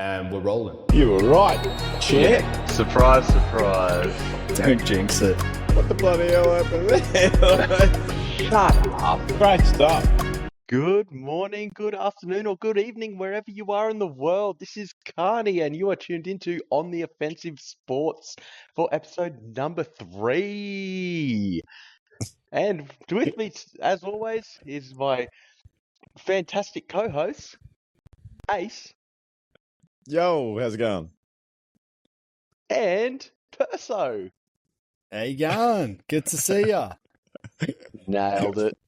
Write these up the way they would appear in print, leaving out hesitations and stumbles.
And we're rolling. You were right, champ. Surprise, surprise. Don't jinx it. What the bloody hell happened there? Shut up. Great stuff. Good morning, good afternoon, or good evening, wherever you are in the world. This is Kearney, and you are tuned into On the Offensive Sports for episode number 3. And with me, as always, is my fantastic co-host, Ace. Yo, how's it going? And Perso. How you going? Good to see ya. Nailed it.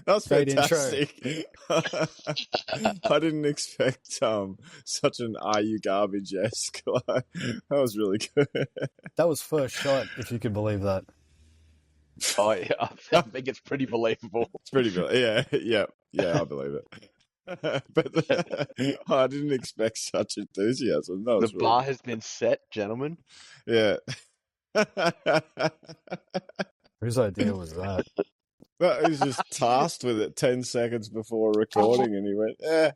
That was Great fantastic. I didn't expect such an "Are you garbage?"-esque. That was really good. That was first shot, if you can believe that. Oh, yeah, I think it's pretty believable. It's pretty good. Yeah, I believe it. But I didn't expect such enthusiasm. That was The bar has been set, gentlemen. Yeah. Whose idea was that? Well, he was just tasked with it 10 seconds before recording, and he went, "Yeah."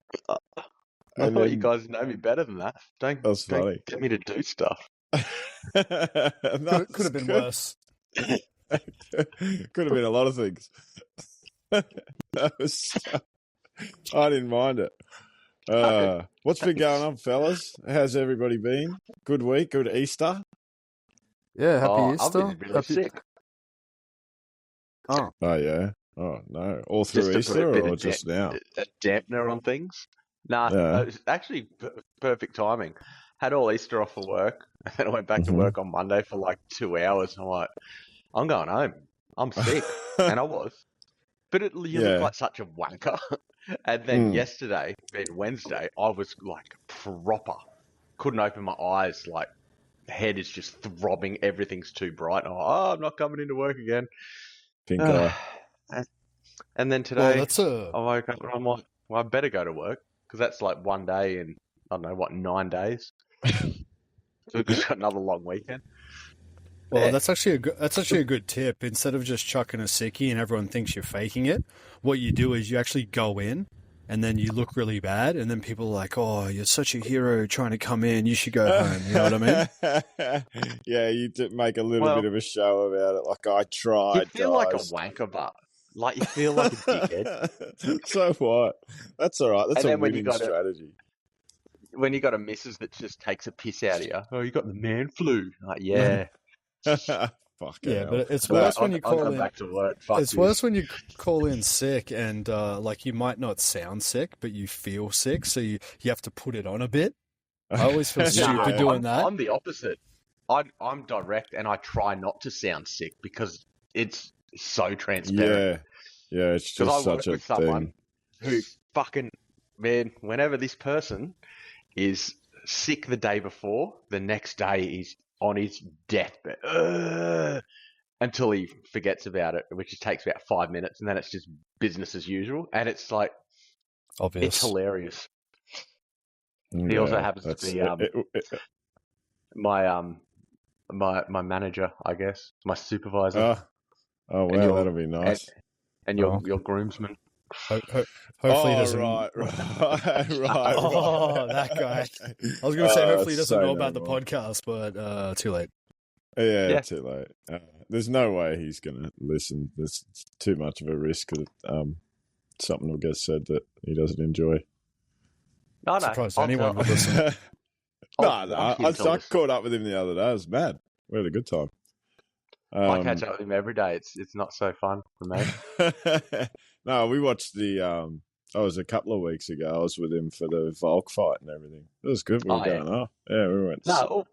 I thought you guys know me better than that. Don't funny. get me to do stuff. Could have been worse. Could have been a lot of things. I didn't mind it. What's been going on, fellas? How's everybody been? Good week, good Easter. Yeah, happy I've Easter. been really sick. Oh, Yeah. Oh no, all through Just a Easter bit or of just now? A dampener on things. Nah, Yeah. it was actually perfect timing. Had all Easter off for work, and then I went back to Mhm. work on Monday for like 2 hours. And I'm like, I'm going home. I'm sick. And I was. But you Yeah. look like such a wanker. And then Mm. yesterday, being Wednesday, I was like proper. Couldn't open my eyes. Like, head is just throbbing. Everything's too bright. And I'm not coming into work again. Pink eye. And then well, today, that's a... I woke up and I'm like, well, I better go to work because that's like one day in, I don't know, what, 9 days. So we've just got another long weekend. Well, Yeah. that's actually a good tip. Instead of just chucking a sickie and everyone thinks you're faking it, what you do is you actually go in and then you look really bad, and then people are like, "Oh, you're such a hero trying to come in. You should go home." You know what I mean? Yeah, you did make a little bit of a show about it. Like, I tried, You feel like a guys. wanker, but like you feel like a dickhead. So what? That's all right. That's And a then when you winning got strategy. When you got a missus that just takes a piss out of you, oh, you got the man flu. Like, yeah. Fuck Yeah, but it's Nah, worse when you I'll call go in. back to work. Fuck It's you. worse when you call in sick and like you might not sound sick, but you feel sick, so you have to put it on a bit. I always feel stupid doing that. I'm the opposite. I'm direct and I try not to sound sick because it's so transparent. Yeah, it's Because just I work such a with someone thing. who fucking, man, whenever this person is sick the day before, the next day he's on his deathbed. Until he forgets about it, which just takes about 5 minutes, and then it's just business as usual. And it's like, Obvious. it's hilarious. He also happens to be my manager, I guess, my supervisor, Oh wow, your- that'll be nice. and your groomsman. Hopefully he doesn't. Right. Oh, that guy. I was going to say hopefully he doesn't say know no about the more. podcast, but too late. Yeah, Yeah. too late. There's no way he's going to listen. There's too much of a risk that something will get said that he doesn't enjoy. No, Surprised I'll anyone tell- would listen. No, I'll I tell this. caught up with him the other day. It was mad. We had a good time. I catch up with him every day. It's not so fun for me. No, we watched the. I was a couple of weeks ago. I was with him for the Volk fight and everything. It was good. We were going off. Yeah, we went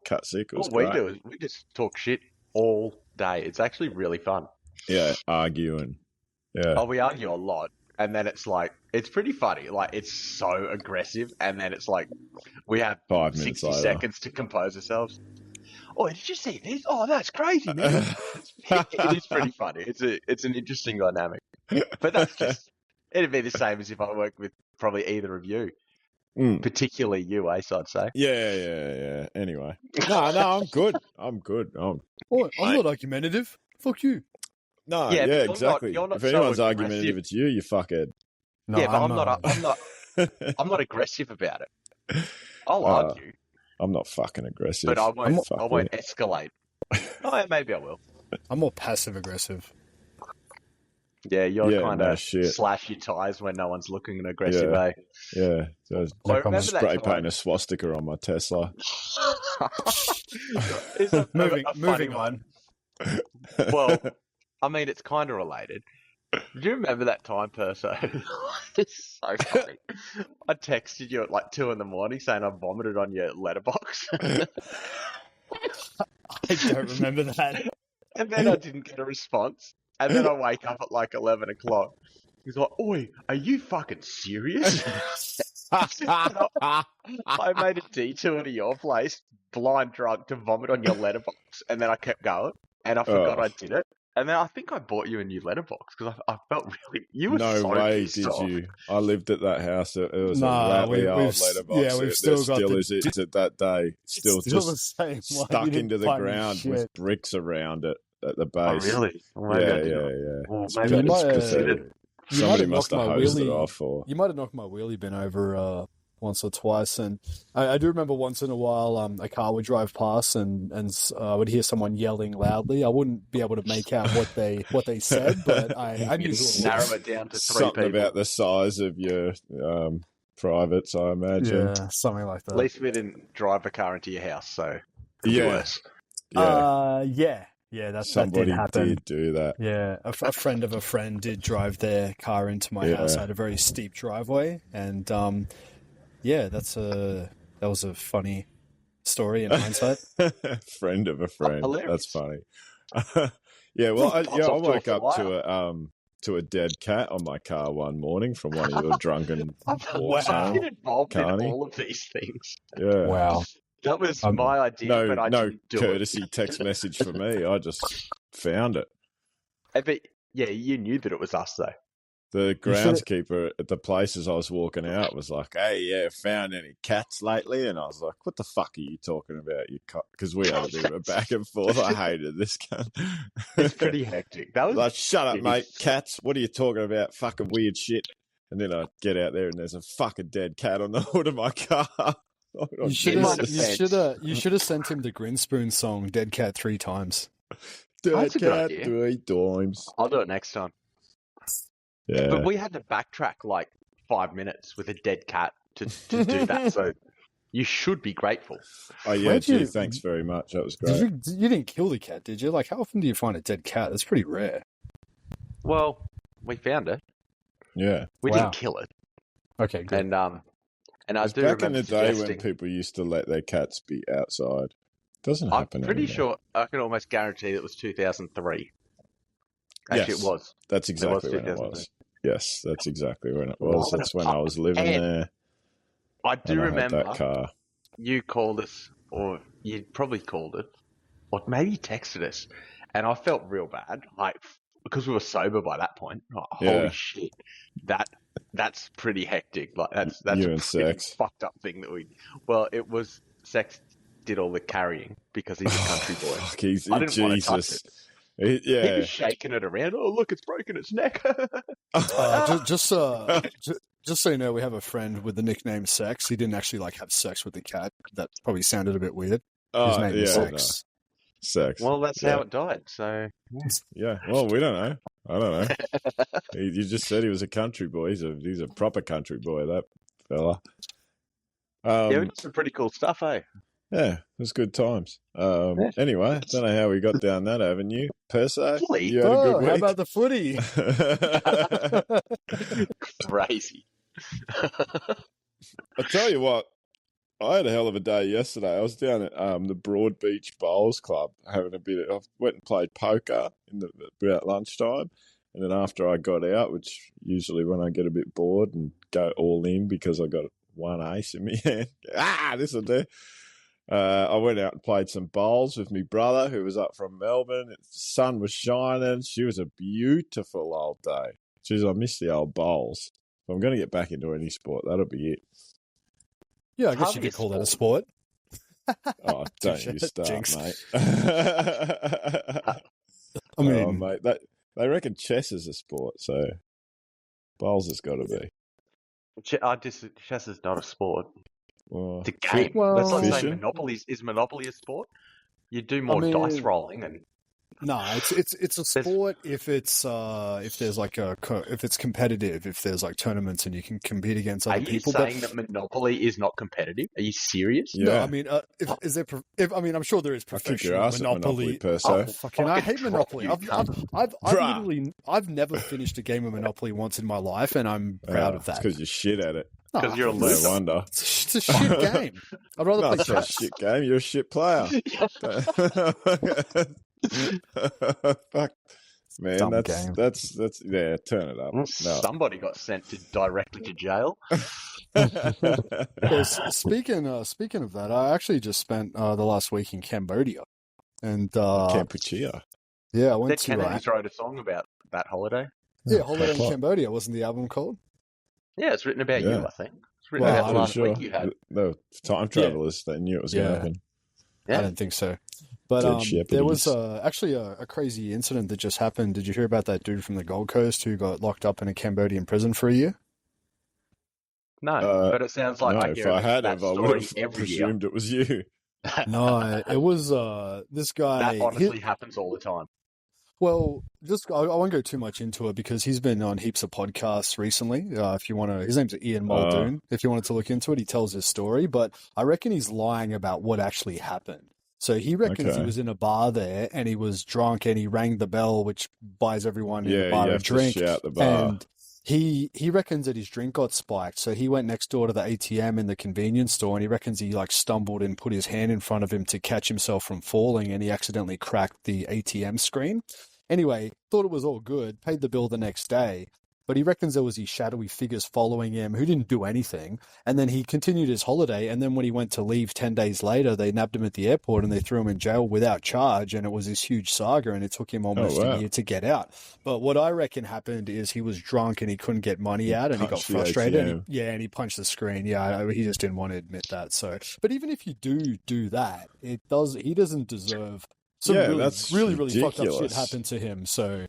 cut sick. It was All we great. do is we just talk shit all day. It's actually really fun. Yeah, arguing. Yeah. Oh, we argue a lot, and then it's like it's pretty funny. Like it's so aggressive, and then it's like we have 5 minutes 60 later. seconds to compose ourselves. Oh, did you see this? Oh, that's crazy, man. It is pretty funny. It's an interesting dynamic. But that's just it'd be the same as if I worked with probably either of you, particularly you, Ace. I'd say. Yeah. Anyway, no, I'm good. I'm good. Oh, I'm not argumentative. Fuck you. No, Yeah, yeah, but you're not- exactly. you're not If so anyone's aggressive. argumentative, it's you fuckhead. No, yeah, but I'm not. I'm not aggressive about it. I'll argue. I'm not fucking aggressive. But I won't escalate. Oh, yeah, maybe I will. I'm more passive aggressive. Yeah, you're kind of shit. slash your tires when no one's looking and aggressive, eh? Yeah. I remember spray painting a swastika on my Tesla. It's a moving on. Well, I mean, it's kind of related. Do you remember that time, Perso? It's so funny. I texted you at like 2 a.m. saying I vomited on your letterbox. I don't remember that. And then I didn't get a response. And then I wake up at like 11 o'clock. He's like, "Oi, are you fucking serious?" I made a detour to your place, blind drunk, to vomit on your letterbox. And then I kept going. And I forgot I did it. And then I think I bought you a new letterbox because I felt really... You were no so way pissed did off. you. I lived at that house. It was a Nah, rattly old letterbox. Yeah, we've still got as it is at that day. Still the just same stuck into the ground with bricks around it at the base. Oh, really? Well, yeah. Well, It's maybe I just just pathetic. considered... Somebody must have hosed it off. You might have knocked my wheelie bin over once or twice, and I do remember once in a while a car would drive past and I would hear someone yelling loudly. I wouldn't be able to make out what they said, but I knew who it was. Narrow it down to 3 Something people. about the size of your privates, I imagine. Yeah, something like that. At least we didn't drive a car into your house, so could be worse. Yeah, that Somebody did happen. did do that. Yeah, a friend of a friend did drive their car into my house. I had a very steep driveway, and that was a funny story in hindsight. Friend of a friend. Hilarious. That's funny. Yeah, well, I woke up to a dead cat on my car one morning from one of your drunken walks I've been home. involved Kearney. in all of these things. Yeah. Wow. That was my idea, but I no didn't do courtesy text message for me. I just found it. But yeah, you knew that it was us, though. The groundskeeper at the places I was walking out was like, "Hey, yeah, found any cats lately?" And I was like, "What the fuck are you talking about? You because we had a bit of a back and forth. I hated this guy. It's pretty hectic. That was like, shut up, mate. Cats. What are you talking about? Fucking weird shit." And then I get out there and there's a fucking dead cat on the hood of my car. You should have sent him the Grinspoon song "Dead Cat" 3 times. Dead cat 3 times. I'll do it next time. Yeah, but we had to backtrack like 5 minutes with a dead cat to do that. So you should be grateful. Oh yeah, thanks very much. That was great. You didn't kill the cat, did you? Like, how often do you find a dead cat? That's pretty rare. Well, we found it. Yeah, we didn't kill it. Okay, good. And I do back in the day when people used to let their cats be outside. Doesn't happen. I'm pretty anymore. sure I can almost guarantee it was 2003. Actually, yes, it was. That's exactly when it was. Yes, that's exactly when it was. That's when I was living there. I do remember that car. You called us, or you probably called it, or maybe you texted us, and I felt real bad, like because we were sober by that point. Like, holy shit, that's pretty hectic. Like that's you a and Sex fucked up thing that we. Well, it was Sex did all the carrying because he's a country boy. I didn't want to touch it. He was shaking it around. Oh, look, it's broken its neck. Just so you know, we have a friend with the nickname Sex. He didn't actually have sex with the cat. That probably sounded a bit weird. His name is Sex. No. Sex. Well, that's how it died. So yeah. Well, we don't know. I don't know. You just said he was a country boy. He's a proper country boy. That fella. Yeah, we did some pretty cool stuff, eh? Yeah, it was good times. Anyway, I don't know how we got down that avenue. Perso, you had a good week. How about the footy? Crazy. I tell you what, I had a hell of a day yesterday. I was down at the Broad Beach Bowls Club having a bit of... I went and played poker about lunchtime. And then after I got out, which usually when I get a bit bored and go all in because I got one ace in my hand. This will do. I went out and played some bowls with my brother who was up from Melbourne. The sun was shining. She was a beautiful old day. Jeez, I miss the old bowls. If I'm going to get back into any sport, that'll be it. Yeah, I guess you could call that a sport. Oh, don't you start, Jinx. mate. I mean, mate, they reckon chess is a sport, so bowls has got to be. Chess is not a sport. Well, It's a game. Well, That's like saying fishing. Monopoly is Monopoly a sport. You do more dice mean, rolling, and no, it's a sport if there's like if it's competitive, if there's like tournaments and you can compete against are other you people. saying that Monopoly is not competitive? Are you serious? Yeah. No, I mean, I'm sure there is I'll kick your professional ass at Monopoly, Monopoly. Perso. I hate drop Monopoly. you, cunt. I've never finished a game of Monopoly once in my life, and I'm proud of It's that. because you're shit at it. Because you're a No loser. wonder. It's a shit game. I'd rather No, play it's not a chess. shit game. You're a shit player. Fuck, man. Dumb That's game. yeah. Turn it up. No. Somebody got sent directly to jail. Well, speaking of that, I actually just spent the last week in Cambodia, and Kampuchea. yeah, I went That to Kennedy wrote a song about that holiday. Holiday in What? Cambodia. Wasn't the album called? Yeah, it's written about you, Yeah. I think. It's written Well, about I'm the pretty last Sure. week you had. The time travelers, they knew it was going Yeah. to happen. Yeah. I don't think so. But Dead shepherdies. there was actually a crazy incident that just happened. Did you hear about that dude from the Gold Coast who got locked up in a Cambodian prison for a year? No, but it sounds like No, I if hear I had that have, I would story have every year. presumed it was you. No, it was this guy. That honestly happens all the time. Well, I won't go too much into it because he's been on heaps of podcasts recently. If you want to, his name's Ian Muldoon. If you wanted to look into it, he tells his story, but I reckon he's lying about what actually happened. So he reckons he was in a bar there and he was drunk and he rang the bell, which buys everyone in the bar a drink. To shout the bar. And he reckons that his drink got spiked. So he went next door to the ATM in the convenience store and he reckons he like stumbled and put his hand in front of him to catch himself from falling and he accidentally cracked the ATM screen. Anyway, thought it was all good, paid the bill the next day, but he reckons there was these shadowy figures following him who didn't do anything. And then he continued his holiday. And then when he went to leave 10 days later, they nabbed him at the airport and they threw him in jail without charge. And it was this huge saga and it took him almost a year to get out. But what I reckon happened is he was drunk and he couldn't get money out and he got frustrated. And he punched the screen. Yeah, he just didn't want to admit that. So, but even if you do that, he doesn't deserve some really fucked up shit happened to him. So,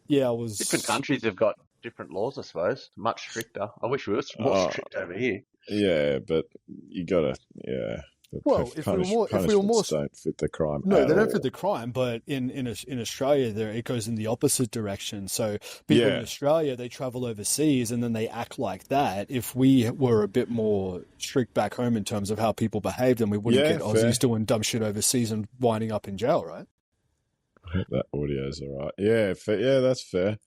Different countries have got different laws, I suppose. Much stricter. I wish we were more strict over here. Yeah, but you gotta, The well, if we were more don't fit the crime. No, they don't fit the crime. But in Australia, it goes in the opposite direction. So people in Australia, they travel overseas and then they act like that. If we were a bit more strict back home in terms of how people behave, then we wouldn't get Aussies doing dumb shit overseas and winding up in jail, right? I hope that audio's all right. Yeah, that's fair.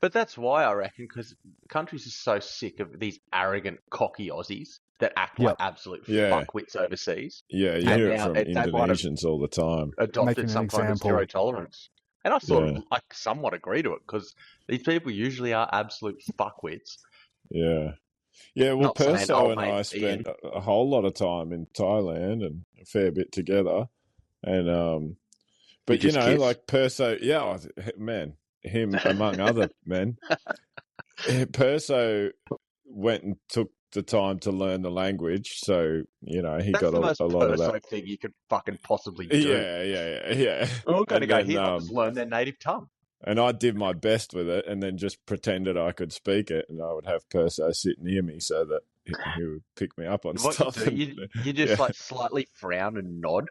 But that's why I reckon, because countries are so sick of these arrogant, cocky Aussies that act like absolute fuckwits overseas. Yeah, you hear it from Indonesians all the time. Adopted some kind of zero tolerance. And I sort of somewhat agree to it, because these people usually are absolute fuckwits. Yeah. Yeah, well, Perso and I spent a whole lot of time in Thailand and a fair bit together. And, but you know, like Perso, man, him among other men. Perso went and took the time to learn the language, so you know he got a lot of that. That's the thing you could fucking possibly do. Yeah. We're all going to go here and just learn their native tongue. And I did my best with it, and then just pretended I could speak it, and I would have Perso sit near me so that he would pick me up on stuff. You just like slightly frown and nod.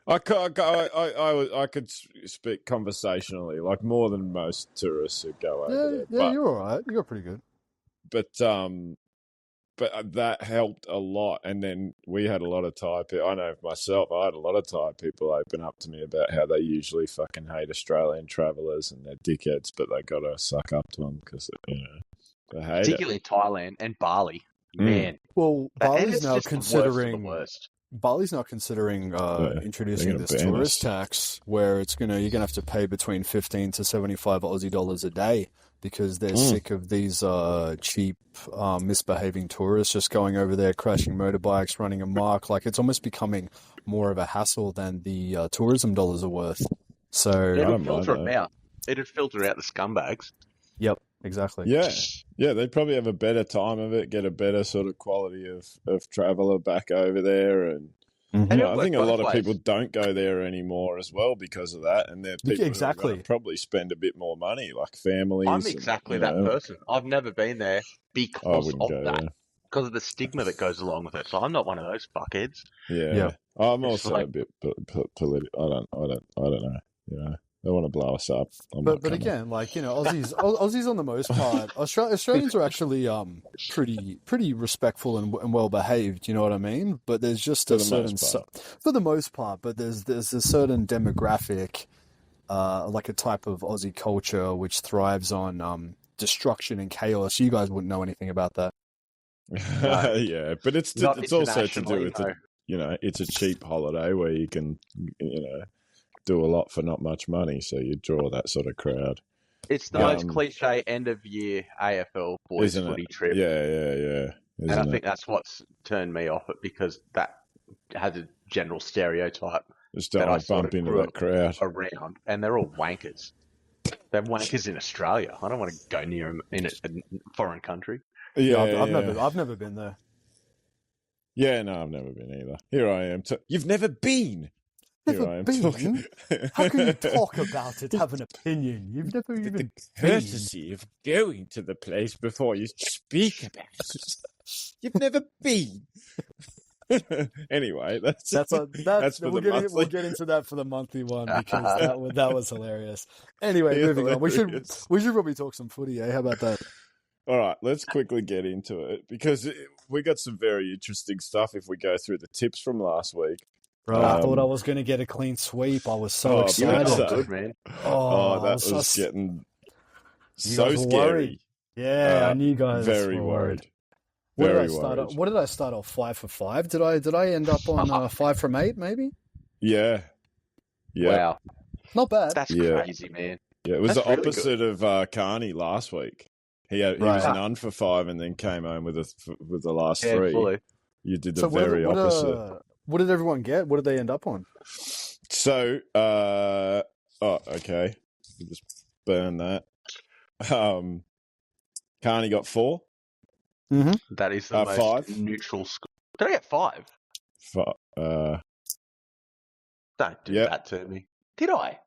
I could speak conversationally, like more than most tourists who go over there. Yeah, you're all right. You're pretty good. But that helped a lot. And then we had a lot of Thai people. I know myself, I had a lot of Thai people open up to me about how they usually fucking hate Australian travellers and they're dickheads, but they got to suck up to them because, you know, they hate particularly Thailand and Bali. Man. Well, Bali's now considering... Bali's now considering introducing this tourist tax where you're gonna have to pay between 15 to 75 Aussie dollars a day because they're sick of these cheap misbehaving tourists just going over there crashing motorbikes, running amok. Like it's almost becoming more of a hassle than the tourism dollars are worth. So it'd filter them out. It'd filter out the scumbags. Yep. Exactly. Yeah, they'd probably have a better time of it, get a better sort of quality of traveller back over there. And you know, I think a lot of people don't go there anymore as well because of that. And they're people who are gonna probably spend a bit more money, like families. I'm exactly that person. I've never been there because of that. because of the stigma that goes along with it. So I'm not one of those fuckheads. Yeah. I'm It's also like- a bit political. I don't know. You know, they want to blow us up. But again, like, you know, Aussies on the most part, Australians are actually pretty respectful and well behaved. You know what I mean? But there's just For a the certain most part. for the most part. But there's a certain demographic, like a type of Aussie culture which thrives on destruction and chaos. You guys wouldn't know anything about that. No. Yeah, but it's Not also to do internationally, with no. you know, it's a cheap holiday where you can, you know, do a lot for not much money, so you draw that sort of crowd. It's the most cliche end of year AFL boys Isn't footy it? trip. Yeah. And I think that's what's turned me off it, because that has a general stereotype just that don't I want to sort bump of into grew that crowd. around, and they're all wankers. They're wankers in Australia. I don't want to go near them in a foreign country. Yeah, I've never been there. Yeah, no, I've never been either. Here I am. You've never been. Here I am talking. How can you talk about it? Have an opinion? You've never even been. Courtesy of going to the place before you speak about it. You've never been. Anyway, that's for the monthly. We'll get into that for the monthly one, because that was hilarious. Anyway, moving on. We should probably talk some footy. How about that? All right, let's quickly get into it, because we got some very interesting stuff if we go through the tips from last week. Bro, I thought I was going to get a clean sweep. I was so You were excited. not good, man. That was getting so scary. Worried. Yeah, I knew you guys very were worried. What Very did I start? worried. What did I start off? 5 for 5? Did I end up on 5 from 8? Maybe. Yeah. Wow, Not bad. that's crazy, man. Yeah, it was That's the really opposite of Kearney last week. He was none for 5 and then came home with the last 3. Fully. You did the very opposite. What did everyone get? What did they end up on? So, okay, we'll just burn that. Kearney got 4. Mm-hmm. That is the most 5. neutral score. Did I get 5? Don't do that to me. Did I?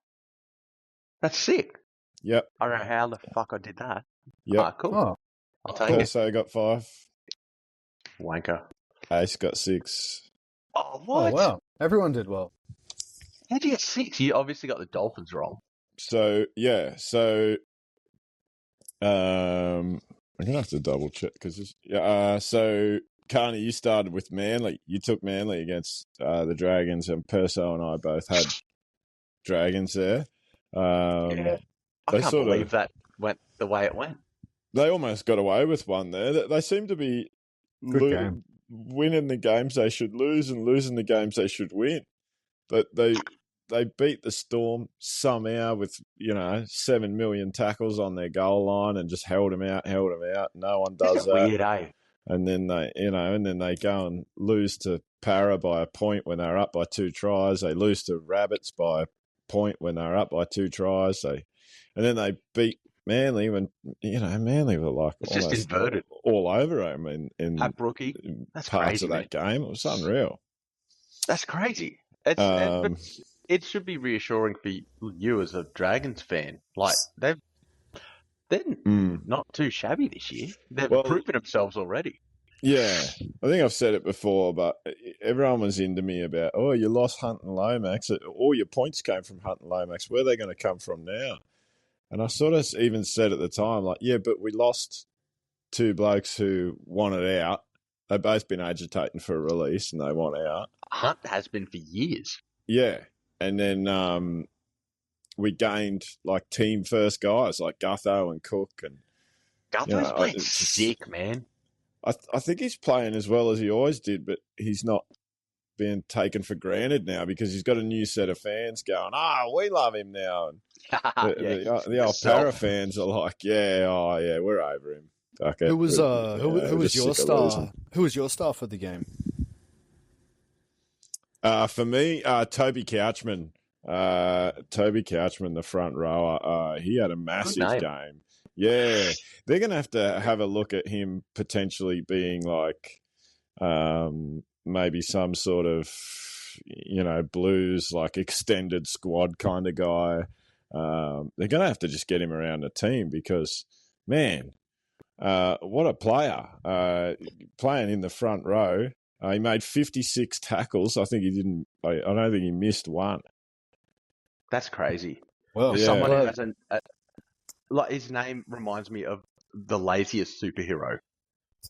That's sick. Yep. I don't know how the fuck I did that. Yep. Cool. Oh. I'll take it. Perso got 5. Wanker. Ace got 6. Oh, what? Oh, wow. Everyone did well. How'd you get 6? You obviously got the Dolphins wrong. So yeah, I'm gonna have to double check because so Kearney, you started with Manly. You took Manly against the Dragons, and Perso and I both had Dragons there. I can't believe that went the way it went. They almost got away with one there. They seem to be winning the games they should lose and losing the games they should win. But they beat the Storm somehow with 7 million tackles on their goal line and just held them out. No one does that. Weird, eh? And then they go and lose to Para by a point when they're up by 2 tries. They lose to Rabbits by a point when they're up by 2 tries. And then they beat Manly when Manly were like it's just inverted all over them in at Brookie. That's parts crazy, of that game. It was unreal. That's crazy. But it should be reassuring for you as a Dragons fan. Like they're not too shabby this year. They've proven themselves already. Yeah, I think I've said it before, but everyone was into me about, you lost Hunt and Lomax. All your points came from Hunt and Lomax. Where are they going to come from now? And I sort of even said at the time, like, yeah, but we lost 2 blokes who wanted out. They've both been agitating for a release and they want out. Hunt has been for years. Yeah. And then we gained like team first guys like Gutho and Cook. And Gutho's playing sick, man. I think he's playing as well as he always did, but he's not being taken for granted now because he's got a new set of fans going, we love him now. And the old Para fans are like, we're over him. Okay. Who was your star? Who was your star for the game? For me, Toby Couchman. Toby Couchman, the front rower. He had a massive game. Yeah, they're going to have a look at him potentially being like maybe some sort of Blues like extended squad kind of guy. They're going to have to just get him around the team because, man, What a player. Playing in the front row. He made 56 tackles. I don't think he missed one. That's crazy. Well, For Yeah. someone who hasn't, like, his name reminds me of the laziest superhero.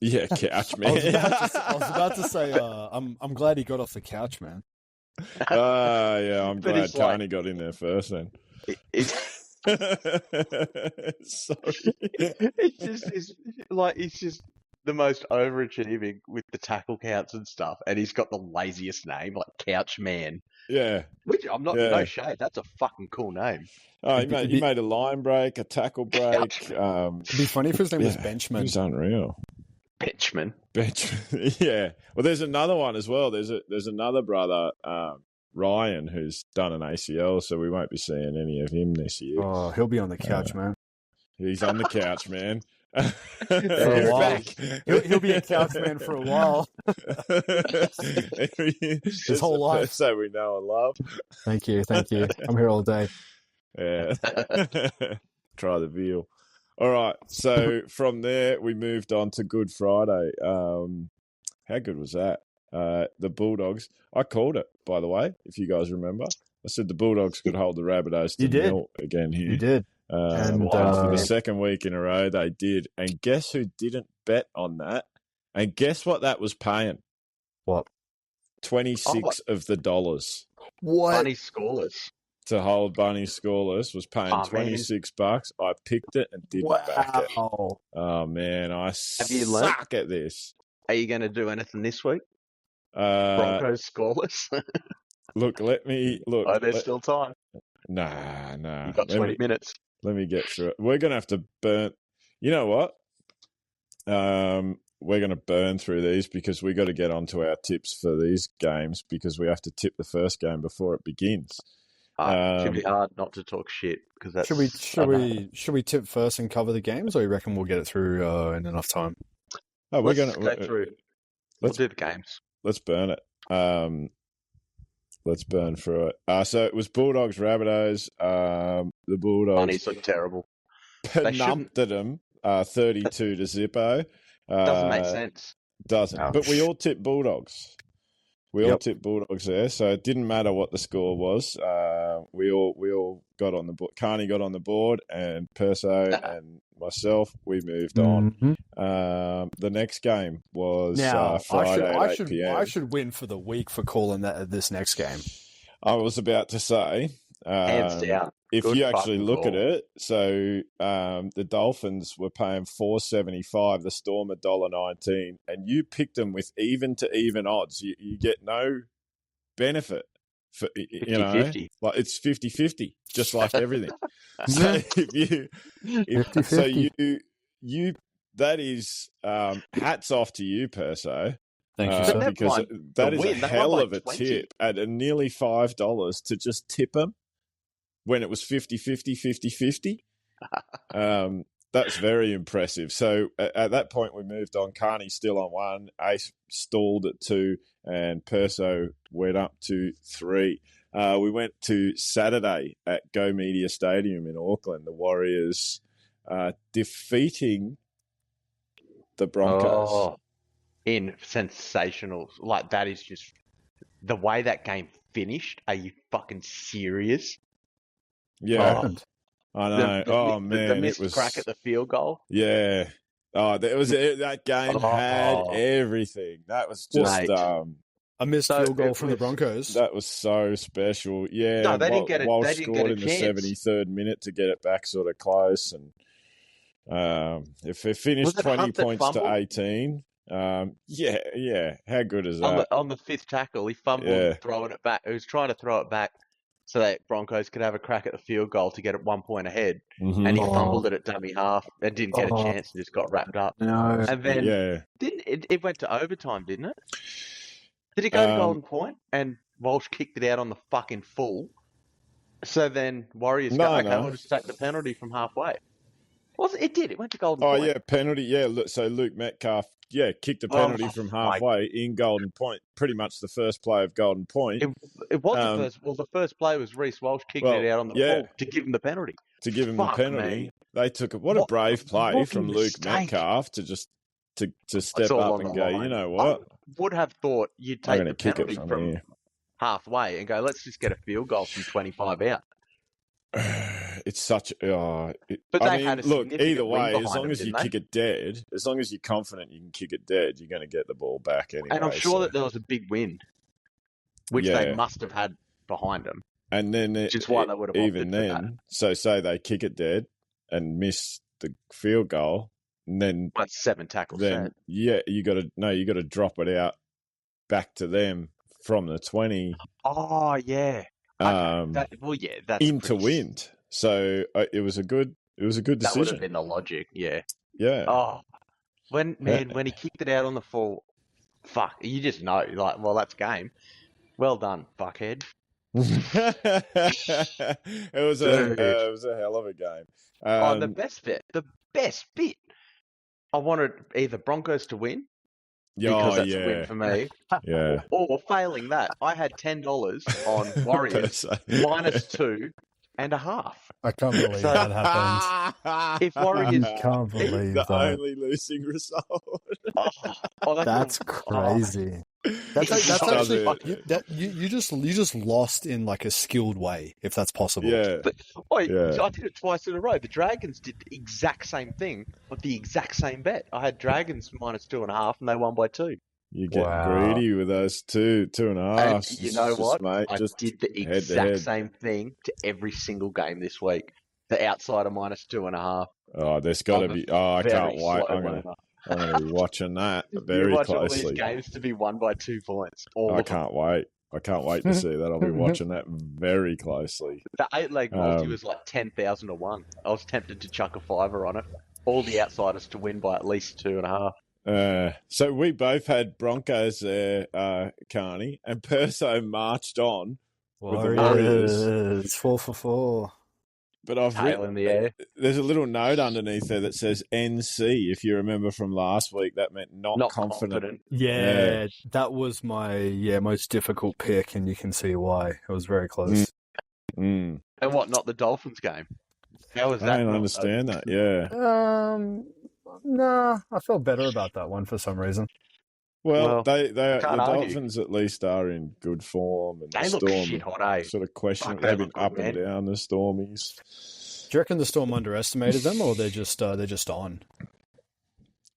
Yeah, couch I man. was about to say, I'm glad he got off the couch, man. Yeah, I'm But glad it's like- Kearney got in there first then. Sorry. He's just the most overachieving with the tackle counts and stuff, and he's got the laziest name, like Couch Man. Yeah. Which I'm not, Yeah. no shade. That's a fucking cool name. Oh, he It'd be- made a line break, a tackle break. It'd be funny if his name was It Benchman. was unreal. Benchman. Yeah. Well, there's another one as well. There's another brother, Ryan, who's done an ACL, so we won't be seeing any of him this year. Oh, he'll be on the couch, man. He's on the couch, man. For a while. He'll be a couch man for a while. His whole life. So we know and love. Thank you. I'm here all day. Yeah. Try the veal. All right. So from there, we moved on to Good Friday. How good was that? The Bulldogs. I called it, by the way, if you guys remember. I said the Bulldogs could hold the Rabbitohs to You did. nil again here. You did. And for the second week in a row, they did. And guess who didn't bet on that? And guess what that was paying? What? 26 of the dollars. What? Funny scoreless. To hold Bunny scoreless was paying $26. I picked it and didn't back it. Wow. Oh man, I you learnt? suck at this. Are you going to do anything this week? Uh, Broncos scoreless? look, let me look. Oh, there's still time. Nah. You've got 20 minutes. Let me get through it. We're gonna have to burn. You know what? We're gonna burn through these because we got to get onto our tips for these games because we have to tip the first game before it begins. Should be hard not to talk shit because that's. Should we tip first and cover the games, or you reckon we'll get it through in enough time? Oh, Let's go through. We'll do the games. Let's burn it. Let's burn through it. So it was Bulldogs, Rabbitohs. The Bulldogs. Bunnies look terrible. Penumpted them 32 to Zippo. Doesn't make sense. Doesn't. Ouch. But we all tipped Bulldogs. We all tipped Bulldogs there, so it didn't matter what the score was. We all got on the board. Kearney got on the board, and Perso and myself, we moved on. Mm-hmm. The next game was Now, Friday at 8 p.m. I should win for the week for calling this next game. I was about to say, Hands down. if Good you actually fucking look call. at it, so the Dolphins were paying $4.75, the Storm $1.19, and you picked them with even to even odds. You get no benefit for 50-50. like it's 50-50, just like everything. So you that is hats off to you, Perso. Thank you, sir. Because that is win. a They hell won of by a 20. tip at a nearly $5 to just tip them when it was 50-50. That's very impressive. So at that point, we moved on. Kearney still on 1. Ace stalled at 2, and Perso went up to 3. We went to Saturday at Go Media Stadium in Auckland. The Warriors defeating the Broncos. Oh, in sensational. Like, that is just the way that game finished. Are you fucking serious? Yeah, happened? I know. The Man, missed it was crack at the field goal. Yeah. Oh, that game had everything. That was just Mate. A missed So field goal it from the was- Broncos. that was so special. Yeah, No, they didn't get it. Walsh They didn't scored get a in the chance. 73rd minute to get it back sort of close, and if it finished Was it 20 Hunt that points to fumbled? 18, yeah. How good is that? On the fifth tackle, he fumbled, Yeah. throwing it back. He was trying to throw it back so that Broncos could have a crack at the field goal to get it 1 point ahead. Mhm. And he Oh. fumbled it at dummy half and didn't get a Oh. chance and just got wrapped up. No. And then Yeah. it went to overtime, didn't it? Did it go to golden point? And Walsh kicked it out on the fucking full. So then Warriors No, go, okay, no. we'll just take the penalty from halfway. It did. It went to golden Oh, point. yeah, penalty. Yeah, so Luke Metcalf, kicked a penalty from halfway in Golden Point. Pretty much the first play of Golden Point. It was the first. Well, the first play was Reece Walsh kicking it out on the full to give him the penalty. to give him the Fuck penalty. me. They took it. What a brave play Rookie from Luke mistake. Metcalf to just to It's step all up on and the go, line. you know what? I would have thought you'd I'm take going the to kick it penalty from from here. halfway and go, let's just get a field goal from 25 out. It's such. But I they had mean, a look. significant Either wing way, as behind long them, as you didn't they? kick it dead, as long as you're confident you can kick it dead, you're going to get the ball back anyway. And I'm sure so. that there was a big wind, which they must have had behind them. And then Which is why they would have even opted for that. then, so say they kick it dead and miss the field goal, and then That's 7 tackles set. you got to drop it out back to them from the 20. Oh yeah. Okay. That's into wind. So it was a good decision. That would have been the logic. Yeah. Yeah. Oh, when he kicked it out on the full, fuck, you just know, like, well, that's game. Well done, fuckhead. It was a hell of a game. The best bit. I wanted either Broncos to win because that's a win for me. Yeah. Or failing that, I had $10 on Warriors -2.5. I can't believe that happened. If Warriors Can't believe the that. only losing result. That's crazy. That's actually you just lost in like a skilled way, if that's possible. Yeah. I did it twice in a row. The Dragons did the exact same thing with the exact same bet. I had Dragons -2.5 and they won by 2. You get greedy with those 2.5. And you know what? Mate, I did the exact same thing to every single game this week. The outsider -2.5. Oh, there's got to be. Oh, I can't wait. I'm going to be watching that very you watch closely. all these games to be won by 2 points. I can't wait. I can't wait to see that. I'll be watching that very closely. The 8-leg multi was like 10,000 to 1. I was tempted to chuck a $5 on it. All the outsiders to win by at least 2.5. So we both had Broncos there, Kearney, and Perso marched on with the Warriors. 4 for 4. But I've Tail in the air. There's a little note underneath there that says NC. If you remember from last week, that meant not confident. Yeah, that was my most difficult pick, and you can see why. It was very close. Mm. And what? Not the Dolphins game? How was that? I don't understand that. Yeah. Nah, I felt better about that one for some reason. Well, the argue. Dolphins at least are in good form, and They the look Storm shit hot, eh? sort of questioning. Fuck, They've they been look up good, and man. down, the Stormies. Do you reckon the Storm underestimated them, or they're just on?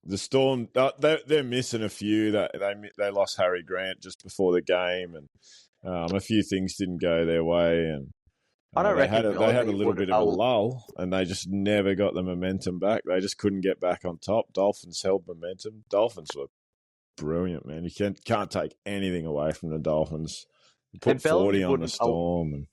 The Storm, they're missing a few. They lost Harry Grant just before the game, and a few things didn't go their way, and I don't reckon they had a little bit of a lull, and they just never got the momentum back. They just couldn't get back on top. Dolphins held momentum. Dolphins were brilliant, man. You can't take anything away from the Dolphins. You put 40 on the Storm.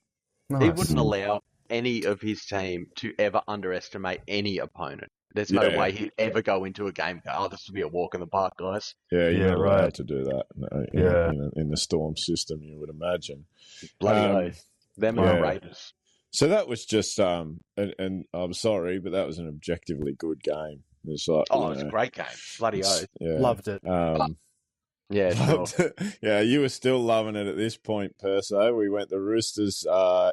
He wouldn't allow any of his team to ever underestimate any opponent. There's no way he'd ever go into a game and go, oh, this will be a walk in the park, guys. Yeah, you're not allowed to do that in the Storm system, you would imagine. Bloody them are Raiders. So that was just, and I'm sorry, but that was an objectively good game. It was like, it was a great game. Bloody oath. Yeah. Loved it. Yeah, you were still loving it at this point, Perso. We went the Roosters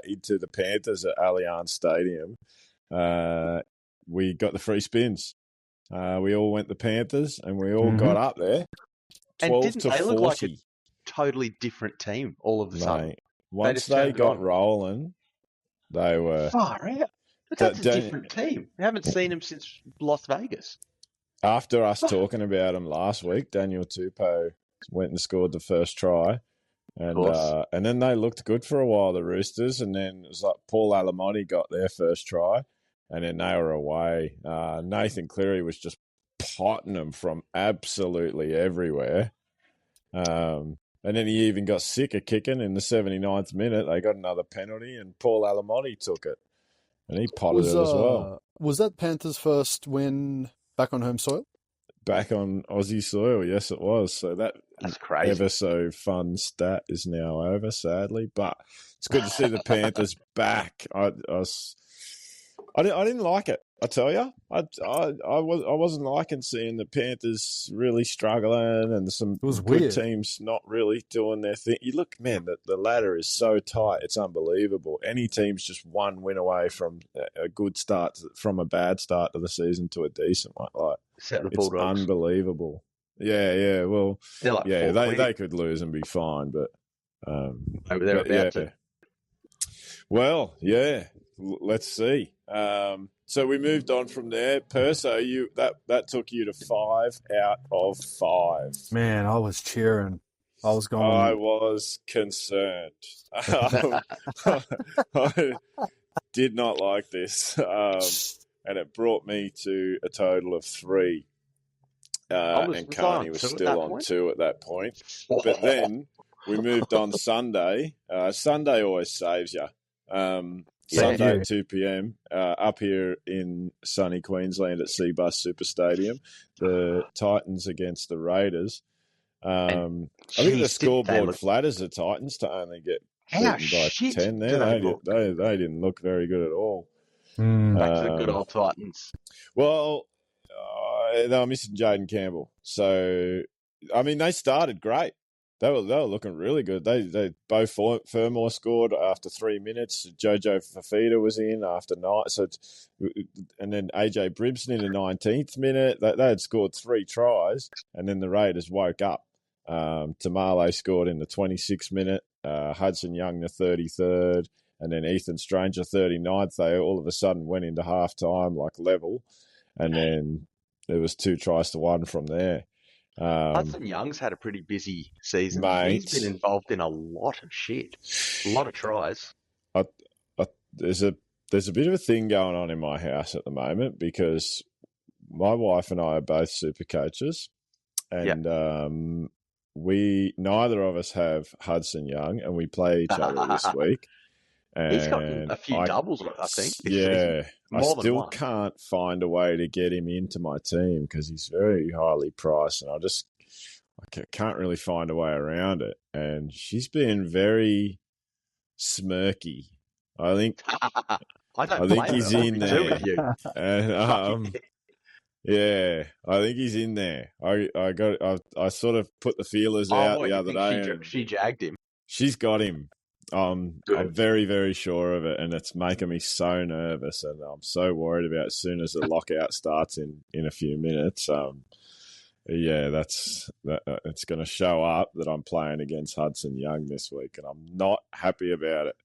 into the Panthers at Allianz Stadium. We got the free spins. We all went the Panthers, and we all got up there. 12 to 40. Look like a totally different team all of a sudden? Mate, once they got rolling, they were far out. But that's a different team. We haven't seen them since Las Vegas. After us talking about them last week, Daniel Tupou went and scored the first try. And then they looked good for a while, the Roosters. And then it was like Paul Alamotti got their first try. And then they were away. Nathan Cleary was just potting them from absolutely everywhere. And then he even got sick of kicking in the 79th minute. They got another penalty, and Paul Alamotti took it. And he potted it as well. Was that Panthers' first win back on home soil? Back on Aussie soil, yes, it was. So that's crazy. Ever so fun stat is now over, sadly. But it's good to see the Panthers back. I didn't like it. I tell you, I wasn't liking seeing the Panthers really struggling and some It was good weird. teams not really doing their thing. You look, man, the ladder is so tight; it's unbelievable. Any team's just one win away from a good start, from a bad start to the season to a decent one. Like, Except the it's Bulldogs. unbelievable. Yeah. Well, They're like yeah, 4th they could lose and be fine, but Maybe they're about to. Well, yeah, let's see. So we moved on from there. Perso, that took you to 5 out of 5. Man, I was cheering. I was going. I was concerned. I did not like this, and it brought me to a total of 3. And Kearney was still on 2 at that point. But then we moved on Sunday. Sunday always saves you. Sunday at 2 p.m. Up here in sunny Queensland at Seabus Super Stadium, the Titans against the Raiders. I think the scoreboard flatters the Titans to only get beaten by 10 there. They didn't look very good at all. Back to the good old Titans. Well, they were missing Jaden Campbell. So, I mean, they started great. They were looking really good. They both Fermor scored after 3 minutes. Jojo Fafita was in after 9. And then AJ Bribson in the 19th minute. They had scored 3 tries, and then the Raiders woke up. Tamale scored in the 26th minute. Hudson Young the 33rd, and then Ethan Stranger 39th. They all of a sudden went into halftime like level, and then there was 2 tries to 1 from there. Hudson Young's had a pretty busy season. Mate, he's been involved in a lot of shit, a lot of tries. There's a bit of a thing going on in my house at the moment because my wife and I are both super coaches, and neither of us have Hudson Young, and we play each other this week. And he's got a few doubles, I think. Yeah, I still can't find a way to get him into my team because he's very highly priced, and I can't really find a way around it. And she's been very smirky. I think he's in there. And yeah, I think he's in there. I sort of put the feelers out the other day. She jagged him. She's got him. I'm very, very sure of it, and it's making me so nervous, and I'm so worried about as soon as the lockout starts in a few minutes. It's going to show up that I'm playing against Hudson Young this week, and I'm not happy about it.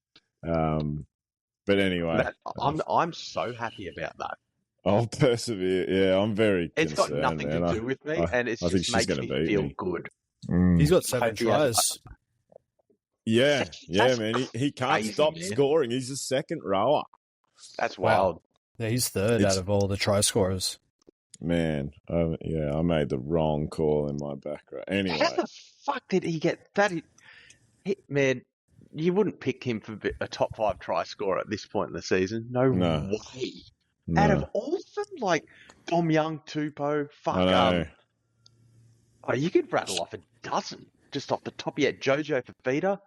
But anyway, I'm so happy about that. I'll persevere. Yeah, I'm very. It's got concerned, nothing to do with me, and it just makes me feel good. He's got 7 tries. Yeah, man. He can't stop scoring. He's a second rower. That's wild. Yeah, he's third out of all the try scorers. Man, I made the wrong call in my back row. Anyway. How the fuck did he get that? Man, you wouldn't pick him for a top 5 try scorer at this point in the season. No way. No. Out of all of them, like Dom Young, Tupou, you could rattle off a dozen just off the top of your head. Jojo Fafita.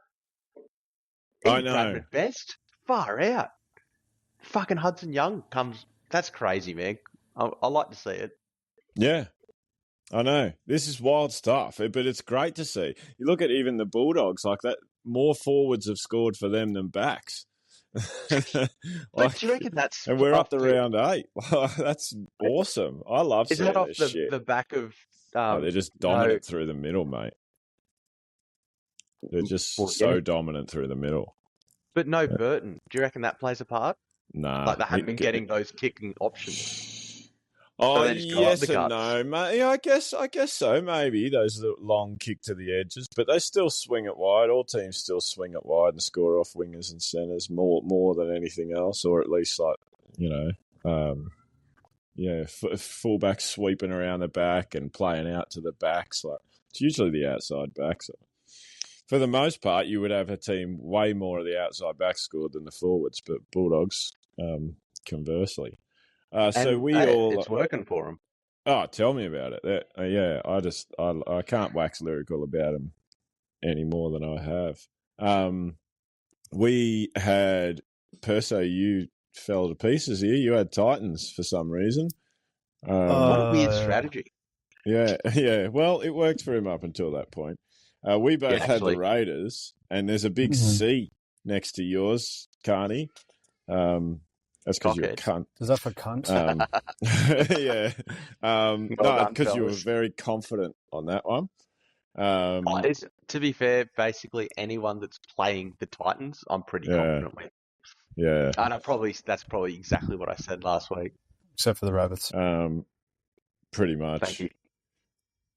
I know. Bradford Best. Far out. Fucking Hudson Young comes. That's crazy, man. I like to see it. Yeah. I know. This is wild stuff, but it's great to see. You look at even the Bulldogs, like that, more forwards have scored for them than backs. Do you reckon that's... And we're up to round 8. That's awesome. I love seeing that off this shit. The back of... they're just dominant through the middle, mate. They're just so dominant through the middle. But no Burton. Do you reckon that plays a part? Nah. Like they haven't been getting those kicking options. Oh, yes and no, mate. Yeah, I guess so. Maybe those long kick to the edges, but they still swing it wide. All teams still swing it wide and score off wingers and centres more than anything else, or at least fullbacks sweeping around the back and playing out to the backs. Like it's usually the outside backs. For the most part, you would have a team way more of the outside backs scored than the forwards, but Bulldogs, conversely. It's working for them. Oh, tell me about it. I can't wax lyrical about them any more than I have. We had Perso. You fell to pieces here. You had Titans for some reason. What a weird strategy. Yeah, yeah. Well, it worked for him up until that point. We both had the Raiders, and there's a big C next to yours, Kearney. That's because you're a cunt. Is that for cunt? Yeah. No, because you were very confident on that one. To be fair, basically anyone that's playing the Titans, I'm pretty confident with. Yeah. And that's probably exactly what I said last week. Except for the Rabbits. Pretty much. Thank you.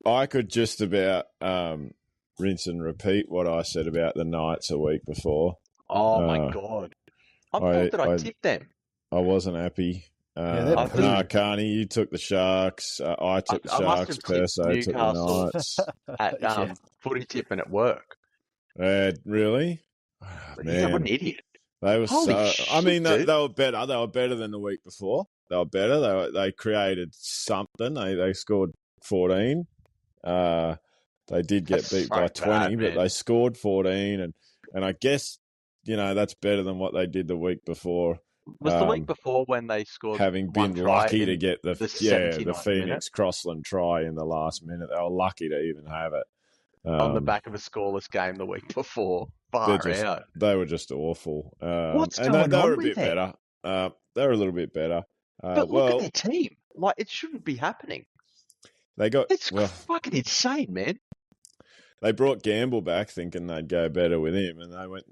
I could just about rinse and repeat what I said about the Knights a week before. Oh, my God. I thought that I tipped them. I wasn't happy. Kearney, you took the Sharks. I took the Sharks. Perso took the Knights. At footy tipping at work. Really? Oh, man. Yeah, what an idiot. They were shit, I mean, they dude. were better. They were better than the week before. They were better. They created something. They scored 14. They did get beat by 20, but they scored 14. And I guess, that's better than what they did the week before. Was the week before when they scored having been lucky to get the Phoenix minute? Crossland try in the last minute. They were lucky to even have it. On the back of a scoreless game the week before. They were just awful. What's and going they on were a with bit better. They were a little bit better. But look at their team. Like, it shouldn't be happening. It's fucking insane, man. They brought Gamble back thinking they'd go better with him, and they went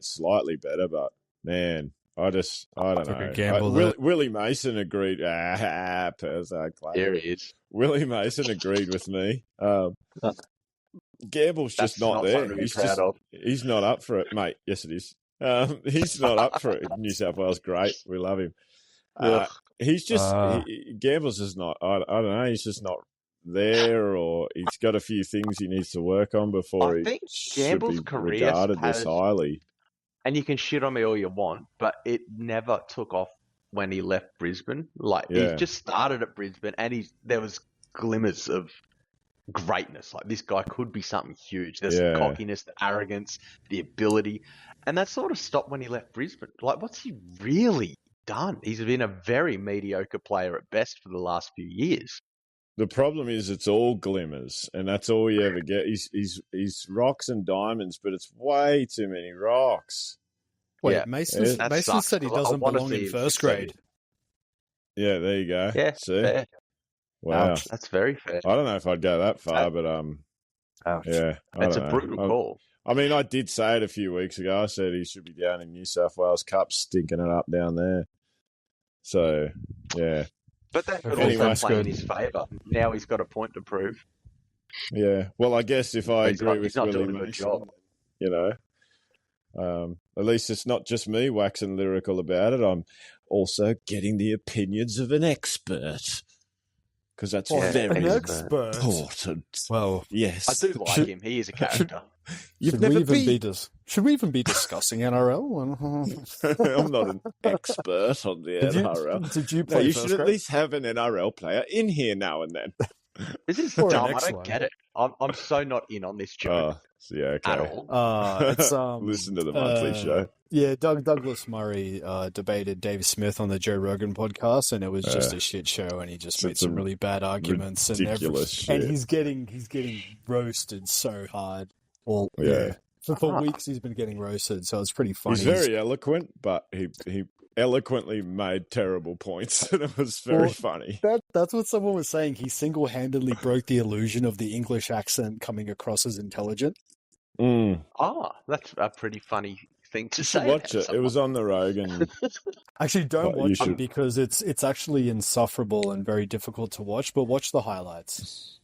slightly better, but man, I don't know. Willie Mason agreed. Perso, there he is. Willie Mason agreed with me. Gamble's just not there. He's not up for it, mate. Yes, it is. He's not up for it. New South Wales, great. We love him. He's just Gamble's just not. I don't know. He's just not there, or he's got a few things he needs to work on before he should be regarded this highly. And you can shit on me all you want, but it never took off when he left Brisbane. He just started at Brisbane, and there was glimmers of greatness. Like, this guy could be something huge. There's the cockiness, the arrogance, the ability, and that sort of stopped when he left Brisbane. Like, what's he really done? He's been a very mediocre player at best for the last few years. The problem is it's all glimmers, and that's all you ever get. He's rocks and diamonds, but it's way too many rocks. Wait, Mason said he doesn't belong in first grade. Yeah, there you go. Yeah, see? Fair. Wow. That's very fair. I don't know if I'd go that far, but yeah. It's a brutal call. I mean, I did say it a few weeks ago. I said he should be down in New South Wales Cup, stinking it up down there. So, yeah. But that could also play in his favour. Now he's got a point to prove. Yeah. Well, I guess if I agree with Willie Mason, at least it's not just me waxing lyrical about it. I'm also getting the opinions of an expert. Because that's very important. Well, yes. I do like him. He is a character. Should we even be discussing NRL? I'm not an expert on the NRL. Did you play? You should at least have an NRL player in here now and then. This is dumb. I don't get it. I'm so not in on this joke. Okay. At all. It's listen to the monthly show. Yeah, Douglas Murray debated Dave Smith on the Joe Rogan podcast, and it was just a shit show, and he just made some really bad arguments, and he's getting roasted so hard. Well, for weeks he's been getting roasted, so it's pretty funny. He's very eloquent, but he eloquently made terrible points, and it was very funny. That's what someone was saying. He single-handedly broke the illusion of the English accent coming across as intelligent. That's a pretty funny thing to say. Watch it. It was on the Rogan. Actually, don't watch it because it's actually insufferable and very difficult to watch, but watch the highlights.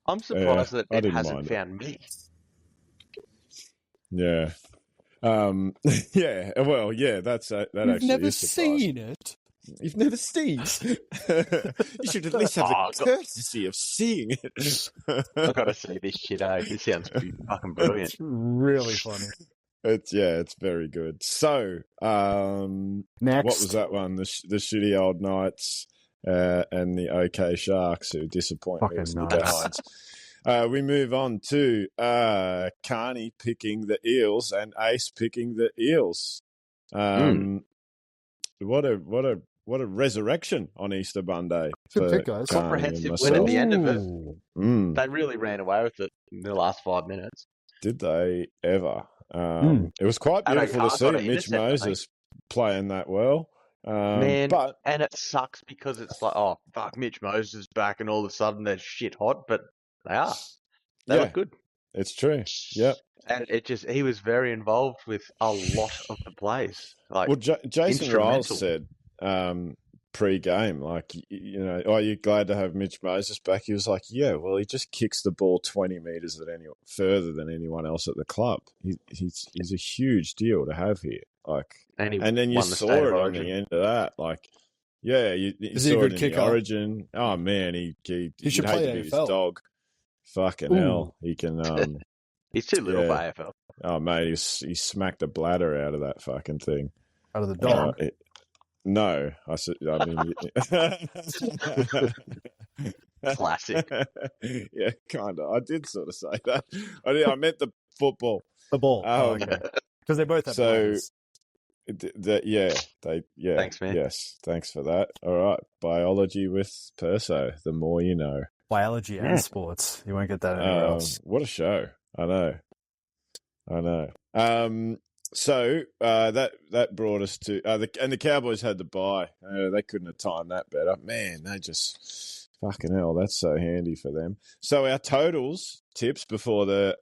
I'm surprised that it hasn't found me. Yeah. Yeah. Well, yeah, that actually You've never is seen it. You've never seen it. You should at least have the courtesy of seeing it. I've got to see this shit out. This sounds pretty fucking brilliant. It's really funny. It's very good. So, next, what was that one? The shitty old Knights and the OK Sharks who disappoint me with the behinds. We move on to Kearney picking the Eels and Ace picking the Eels. what a resurrection on Easter Monday Good for pick, guys. Kearney and Comprehensive win at myself. the end of it. Ooh. They really ran away with it in the last 5 minutes. Did they ever? It was quite I know beautiful to Carr's got see an Mitch intercept, I think. Moses playing that well. Man, But and it sucks because it's like, oh, fuck, Mitch Moses is back, and all of a sudden they're shit hot, but they are. They yeah, look good. it's true. Yep. And he was very involved with a lot of the plays. Like, Well, Jason Riles instrumental. said pre-game, like, are you glad to have Mitch Moses back? He was like, yeah, well, he just kicks the ball 20 metres further than anyone else at the club. He's a huge deal to have here. Like, and then you saw it on the end of that. Like, yeah, you saw it in the Origin. Oh, man, he should hate play to be his AFL. dog. Fucking hell. He can... He's too little for AFL. Oh, mate, he smacked the bladder out of that fucking thing. Out of the dog? No, I mean... Classic. Yeah, kind of. I did sort of say that. I meant the football. The ball. Okay. Because they both have players. Thanks, man. Yes, thanks for that. All right, biology with Perso. The more you know. Biology and sports. You won't get that anywhere else. What a show! I know. So that brought us to the Cowboys had the bye. They couldn't have timed that better. Man, they just fucking hell. That's so handy for them. So our totals tips before the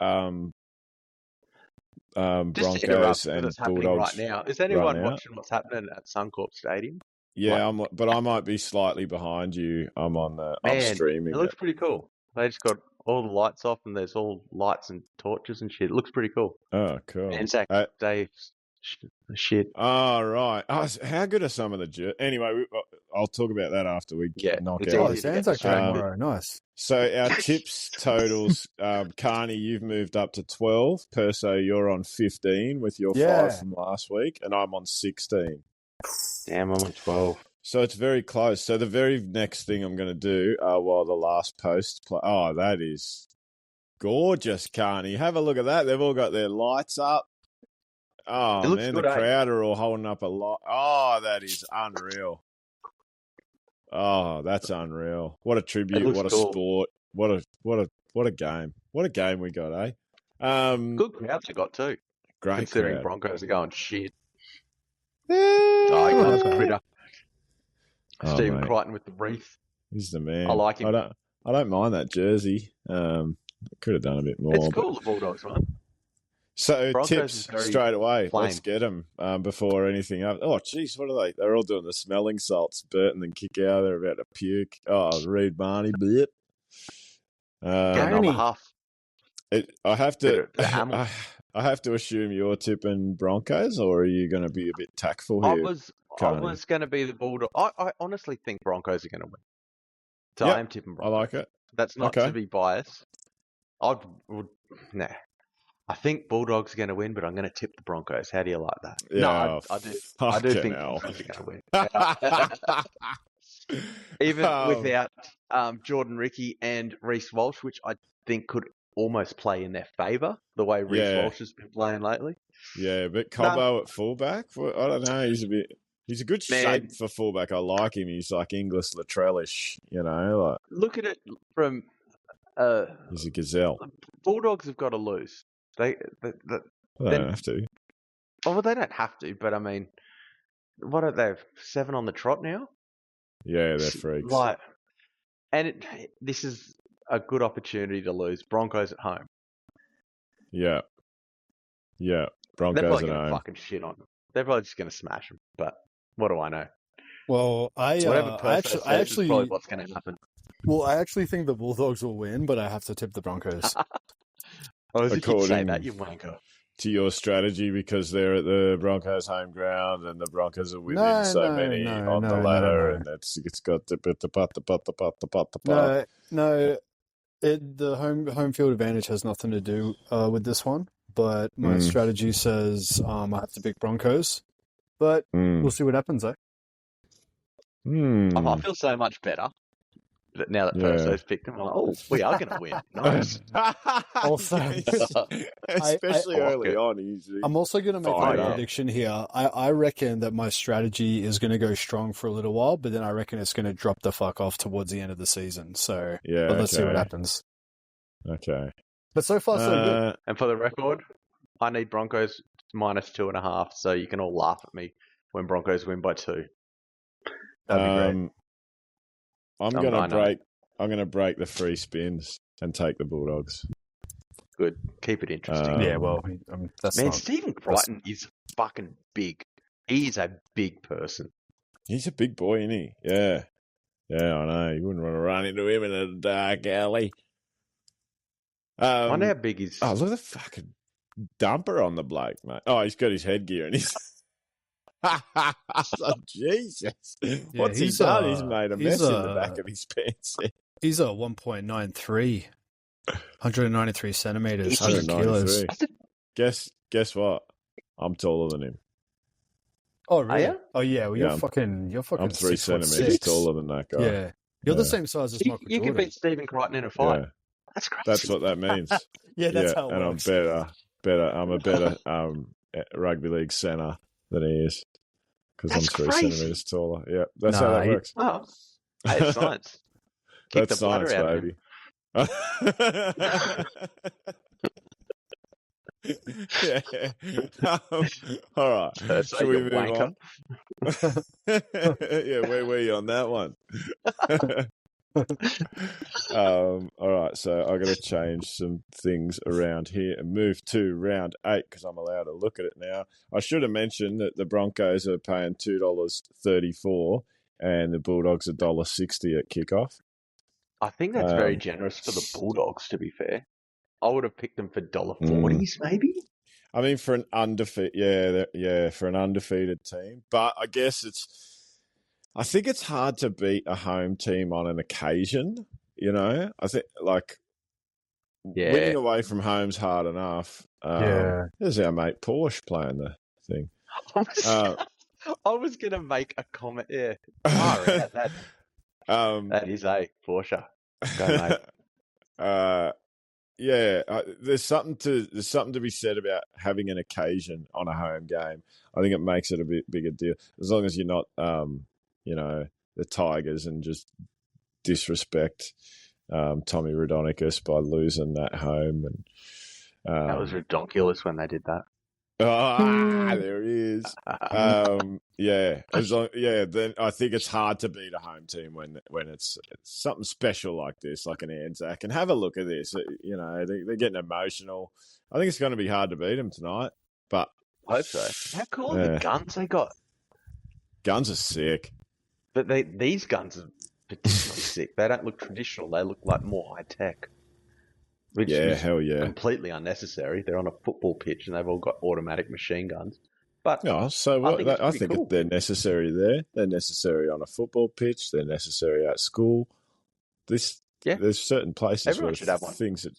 Broncos and Bulldogs right now. Is anyone watching what's happening at Suncorp Stadium? Yeah, but I might be slightly behind you. I'm streaming. It looks pretty cool. They just got all the lights off and there's all lights and torches and shit. It looks pretty cool. Oh, cool. ANZAC Day shit. Oh, right. How good are some of the anyway, I'll talk about that after we knock out. Oh, it's ANZAC tomorrow. Nice. So our tips totals, Kearney, you've moved up to 12. Perso, you're on 15 with your 5 from last week, and I'm on 16. Damn, I'm on 12. So it's very close. So the very next thing I'm going to do while the last post play... Oh, that is gorgeous, Kearney. Have a look at that. They've all got their lights up. Oh, man, the crowd are all holding up a lot. Oh, that is unreal. Oh, that's unreal. What a tribute. What a sport. What a game. What a game we got, eh? Good crowds we got too. Great considering crowd. Broncos are going shit. Oh, Critter. Stephen mate. Crichton with the wreath. He's the man. I like him. I don't mind that jersey. Could have done a bit more. It's cool, the Bulldogs one. So Broncos tips straight away. plain. Let's get them before anything else. Oh, geez, what are they? They're all doing the smelling salts. Burton and kick out. They're about to puke. Oh, Reed Marnie, blip. Get another half. I have to. I have to assume you're tipping Broncos, or are you going to be a bit tactful here? I was going to be the Bulldog. I honestly think Broncos are going to win. So I am tipping Broncos. I like it. That's not to be biased. I think Bulldogs are going to win, but I'm going to tip the Broncos. How do you like that? Yeah, no, I do think Broncos are going to win. Even without Jordan Ricky and Reece Walsh, which I think could almost play in their favour, the way Reece Walsh has been playing lately. Yeah, but Cobbo at fullback, I don't know. He's a good shape for fullback. I like him. He's like Inglis Latrellish, like. Look at it from. He's a gazelle. Bulldogs have got to lose. They don't have to. Well, they don't have to, but I mean, what are they? 7 on the trot now. Yeah, they're freaks. This is a good opportunity to lose. Broncos at home. Yeah. Broncos They're probably at going to home. fucking shit on them. They're probably just going to smash them. But what do I know? Well, I actually probably what's going to happen. Well, I actually think the Bulldogs will win, but I have to tip the Broncos. That, you wanker. To your strategy, because they're at the Broncos' home ground and the Broncos are within so many on the ladder, and it's got the the home field advantage has nothing to do with this one, but my strategy says I have to pick Broncos, but we'll see what happens, eh? I feel so much better now that Yeah. Perso's picked him, I'm like, oh, we are going to win. Nice. Also, especially I like early it. on, he's I'm also going to make fired a up. prediction here. I reckon that my strategy is going to go strong for a little while, but then I reckon it's going to drop the fuck off towards the end of the season. So, Yeah, but let's see what okay. happens. Okay. But so far, so good. And for the record, I need Broncos minus 2.5, so you can all laugh at me when Broncos win by 2. That'd be great. I'm gonna break the free spins and take the Bulldogs. Good. Keep it interesting. Yeah, well, that's Man, not... Stephen Crichton is fucking big. He is a big person. He's a big boy, isn't he? Yeah. Yeah, I know. You wouldn't want to run into him in a dark alley. I wonder how big is... Oh, look at the fucking dumper on the bloke, mate. Oh, he's got his headgear and he's... Oh, Jesus. What's he done? He's made a mess in the back of his pants. He's a 1.93, 193 centimeters, 100 kilos. 193. Guess what? I'm taller than him. Oh, really? Are you? Oh, yeah. Well, you're fucking I'm 3 centimeters 6'6". taller than that guy. Yeah. You're the same size as Michael You Jordan. can beat Stephen Crichton in a fight. Yeah. That's crazy. That's what that means. Yeah, that's how it and works. I'm a better rugby league centre than he is because I'm 3 centimeters taller. Yeah, that's how that works. Oh, hey, it's science. Kick That's the bladder science, out of baby. Yeah. All right. Perso, Should we you move wanker. on? Yeah, where were you on that one? All right, so I've got to change some things around here and move to round 8 because I'm allowed to look at it now. I should have mentioned that the Broncos are paying $2.34 and the Bulldogs $1.60 at kickoff. I think that's very generous for the Bulldogs, to be fair. I would have picked them for $1.40s, maybe? I mean, for an undefeated, for an undefeated team. But I guess I think it's hard to beat a home team on an occasion. You know, I think winning away from home's hard enough. There's our mate Porsche playing the thing. I was going to make a comment. Yeah, that is a Porsche. Go, mate. There's something to be said about having an occasion on a home game. I think it makes it a bit bigger deal as long as you're not, the Tigers and just disrespect Tommy Raudonikis by losing that home. And that was ridiculous when they did that. There he is. Then I think it's hard to beat a home team when it's something special like this, like an ANZAC. And have a look at this. You know, they're getting emotional. I think it's going to be hard to beat them tonight. But I hope so. How cool are the guns they got? Guns are sick. But these guns are particularly sick. They don't look traditional. They look like more high tech. Which is completely unnecessary. They're on a football pitch and they've all got automatic machine guns. But I think they're necessary there. They're necessary on a football pitch. They're necessary at school. There's certain places everyone where should have one. Things that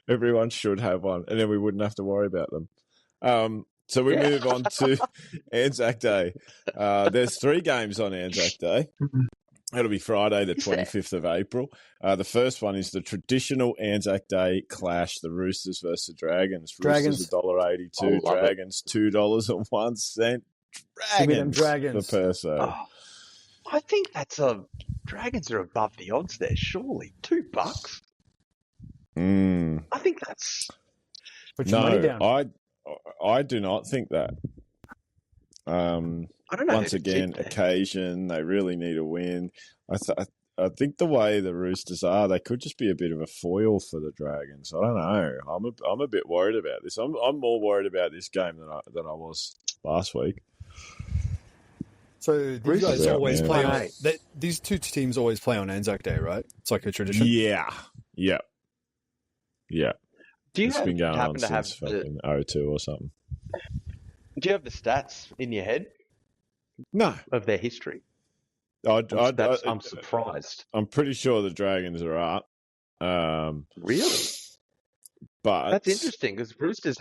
everyone should have one, and then we wouldn't have to worry about them. So we move on to Anzac Day. There's 3 games on Anzac Day. It'll be Friday, the 25th of April. The first one is the traditional Anzac Day clash, the Roosters versus the Dragons. Roosters $1.82, Dragons $2.01. Dragons for Perso. Oh, I think Dragons are above the odds there, surely. $2. I think that's... Put your money down. I do not think that. I don't know. Once again, occasion, they really need a win. I think the way the Roosters are, they could just be a bit of a foil for the Dragons. I don't know. I'm a bit worried about this. I'm more worried about this game than I was last week. So these guys always play on... These two teams always play on Anzac Day, right? It's like a tradition? Yeah. Do you it's been going happen on to have since fucking 02 or something. Do you have the stats in your head? No. Of their history? I'm surprised. I'm pretty sure the Dragons are up. Really? But that's interesting because Roosters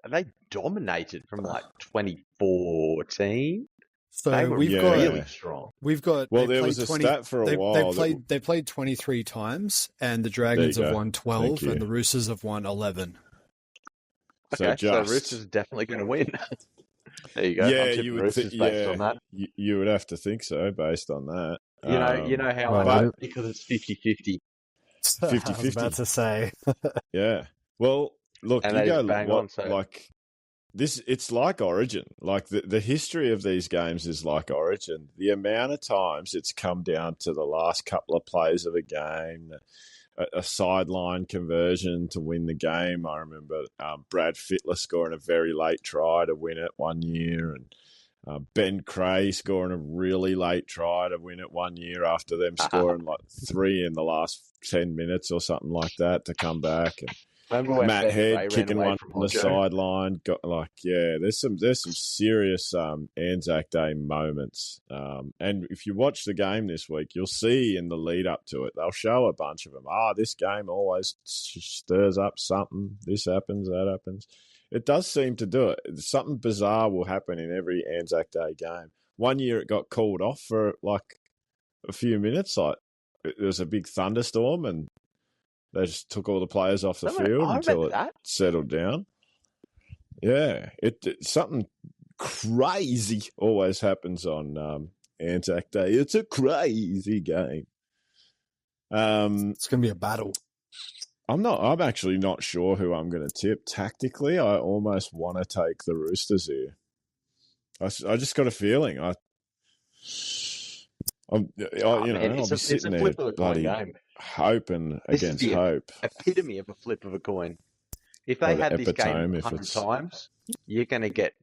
they dominated from like 2014. So They were we've really got strong. we've got. Well, they there played was a 20, stat for a they, while. They played 23 times, and the There you Dragons have go. won Thank 12, you. and the Roosters have won 11. Okay, so just Roosters are definitely going to win. There you go. yeah, I'm you tipping would Roosters based on that. you would have to think so based on that. You know how Well, I it know, because it's 50-50. I was about 50-50. to say. Yeah. Well, look, And you that go is bang what on, so like this. It's like Origin. Like the history of these games is like Origin. The amount of times it's come down to the last couple of plays of a game, a sideline conversion to win the game. I remember Brad Fittler scoring a very late try to win it one year, and Ben Cray scoring a really late try to win it one year after them scoring like 3 in the last 10 minutes or something like that to come back. And remember when Matt Ben Head Gray kicking ran away one from on the Hodjo? sideline. Got like, yeah, there's some serious Anzac Day moments. And if you watch the game this week, you'll see in the lead up to it, they'll show a bunch of them. This game always stirs up something. This happens, that happens. It does seem to do it. Something bizarre will happen in every Anzac Day game. One year it got called off for like a few minutes. Like there was a big thunderstorm and they just took all the players off the field I until remember it that. settled down. Yeah, it something crazy always happens on Anzac Day. It's a crazy game. It's going to be a battle. I'm actually not sure who I'm going to tip. Tactically, I almost want to take the Roosters here. I just got a feeling. I'll be sitting there bloody hoping against hope. Epitome of a flip of a coin. If they had this game 100 times, you're going to get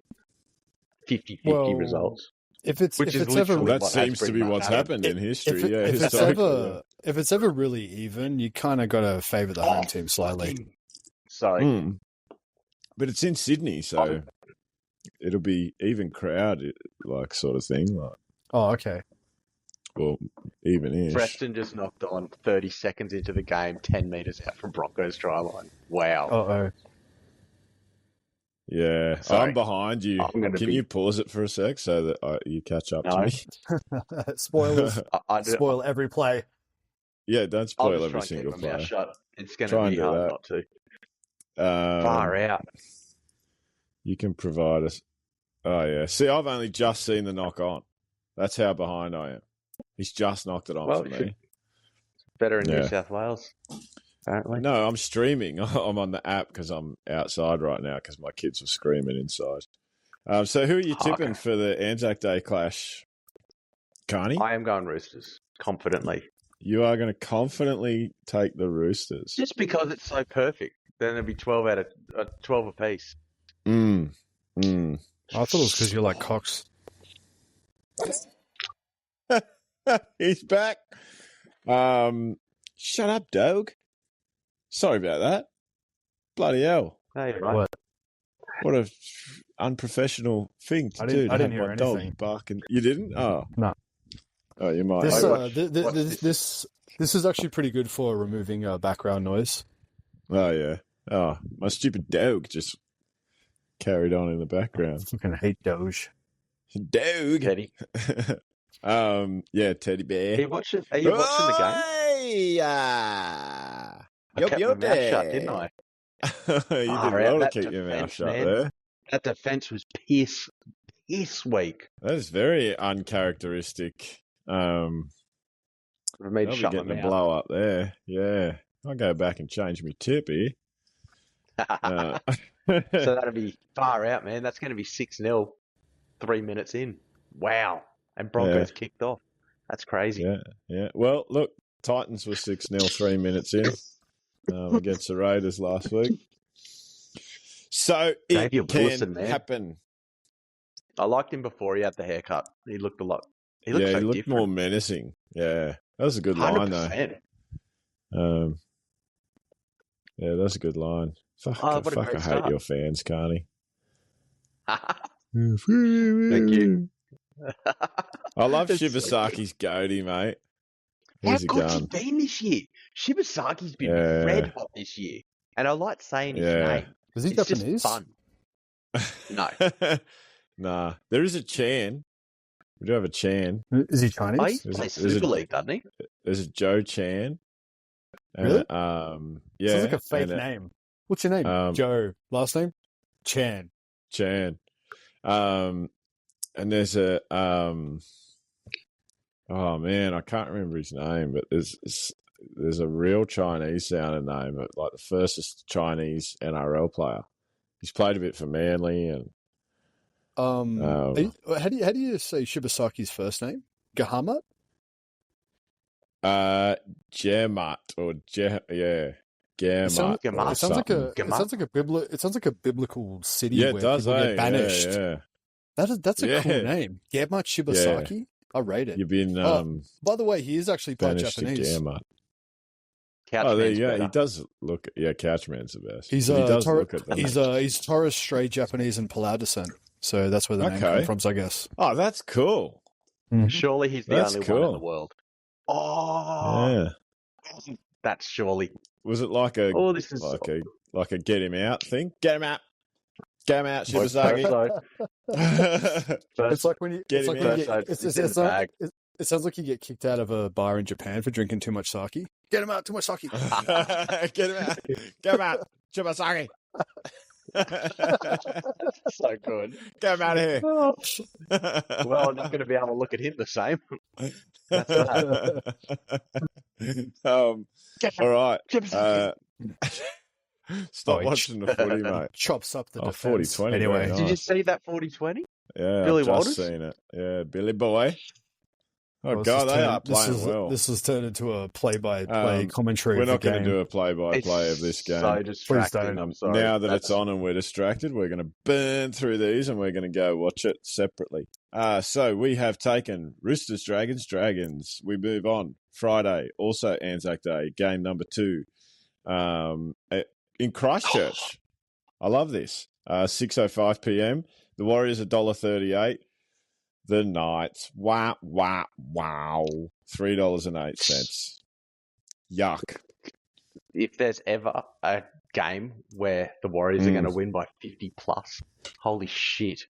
50-50 results. If it's Which if is it's ever literally That seems to be what's happened in history. if it's ever really even, you kind of got to favour the home team slightly. Sorry, but it's in Sydney, so it'll be even crowd, like sort of thing. Like, oh, okay. Well, even-ish. Preston just knocked on 30 seconds into the game, 10 metres out from Broncos try line. Wow. Uh-oh. Yeah, Sorry. I'm behind you. Can you pause it for a sec so that you catch up to me? Spoilers. Spoil every play. Yeah, don't spoil every single play. Mouth shut. It's going to be hard not to. Far out. You can provide us. Oh, yeah. See, I've only just seen the knock on. That's how behind I am. He's just knocked it on for me. Better in New South Wales, apparently. No, I'm streaming. I'm on the app because I'm outside right now because my kids were screaming inside. So who are you tipping for the Anzac Day clash, Kearney? I am going Roosters, confidently. You are going to confidently take the Roosters. Just because it's so perfect. Then it'll be 12 out of 12 apiece. I thought it was because you like cocks. He's back. Shut up, dog. Sorry about that. Bloody hell. Hey, right. What a unprofessional thing to do. I didn't hear my anything. dog barking. You didn't? Oh. No. Oh, you might. This is actually pretty good for removing background noise. Oh, yeah. Oh, my stupid dog just carried on in the background. I fucking hate Doge. Dog. Teddy. Yeah, teddy bear. Are you watching the game? I kept my mouth shut, didn't I? You did well to keep your mouth shut there. That defence was piss weak. That is very uncharacteristic. For me to shut my getting mouth. a blow up there. Yeah. I'll go back and change my tip here. So that'll be far out, man. That's going to be 6-0 3 minutes in. Wow. And Broncos kicked off. That's crazy. Yeah. Well, look, Titans were 6-0 3 minutes in against the Raiders last week. So it can happen. I liked him before he had the haircut. He looked a lot. He looked he looked different. more menacing. Yeah. That was a good line, though. 100%. Yeah, that's a good line. Fuck, I hate your fans, Kearney. Thank you. I love Shibasaki's goatee, mate. How good's he been this year? Shibasaki's been red hot this year. And I like saying his name. Was he Japanese? Just fun. No. Nah. There is a Chan. We do have a Chan. Is he Oh, he Chinese? plays There's a- Super League, doesn't he? There's a Joe Chan. Really? Yeah. Sounds like a fake and, name. What's your name? Joe. Last name? Chan. Chan. And there's a oh man, I can't remember his name, but there's a real Chinese sounding name, like the first Chinese NRL player. He's played a bit for Manly and How do you say Shibasaki's first name? Gahamat? Germat or Germat. It sounds like a biblical city Yeah, it where does, people get banished. Yeah. That's a cool name. Gahamat Shibasaki. Yeah. I rate it. You've been by the way, he is actually part banished to Japanese. Germat. Couchman's There you go. better. He does look. Yeah, Couchman's the best. He's But he does look at them. he's Torres Strait Japanese and Palau descent. So that's where the name comes from, I guess. Oh, that's cool. Surely he's the That's only one in cool. the world. Oh, Yeah. that's surely. Was it like a Oh, this is like a get him out thing? Get him out. Get him out, Like Shibasaki. It's like when you. Get It's him like when out. you get, it's like, it sounds like you get kicked out of a bar in Japan for drinking too much sake. Get him out, too much sake. Get him out. Get him out, Shibasaki. so good. Get him out of here. Well, I'm not going to be able to look at him the same. That's that. All right. Shibasaki. Stop watching the footy, mate. Chops up the Oh, defense. 40-20, Anyway, very nice. Did you see that 40-20? Yeah, Billy I've Walters? just seen it. Yeah, Billy Boy. Oh, Well, God, they are playing well. This has turned into a play-by-play commentary. We're of the not going to game. do a play-by-play of this game. So distracting. don't. I'm sorry. Now that it's on and we're distracted, we're going to burn through these and we're going to go watch it separately. So we have taken Roosters, Dragons. We move on. Friday, also Anzac Day, game number 2 in Christchurch. I love this. 6:05 p.m. The Warriors $1.38. The Knights, wow, $3.08. Yuck. If there's ever a game where the Warriors are going to win by 50 plus, holy shit.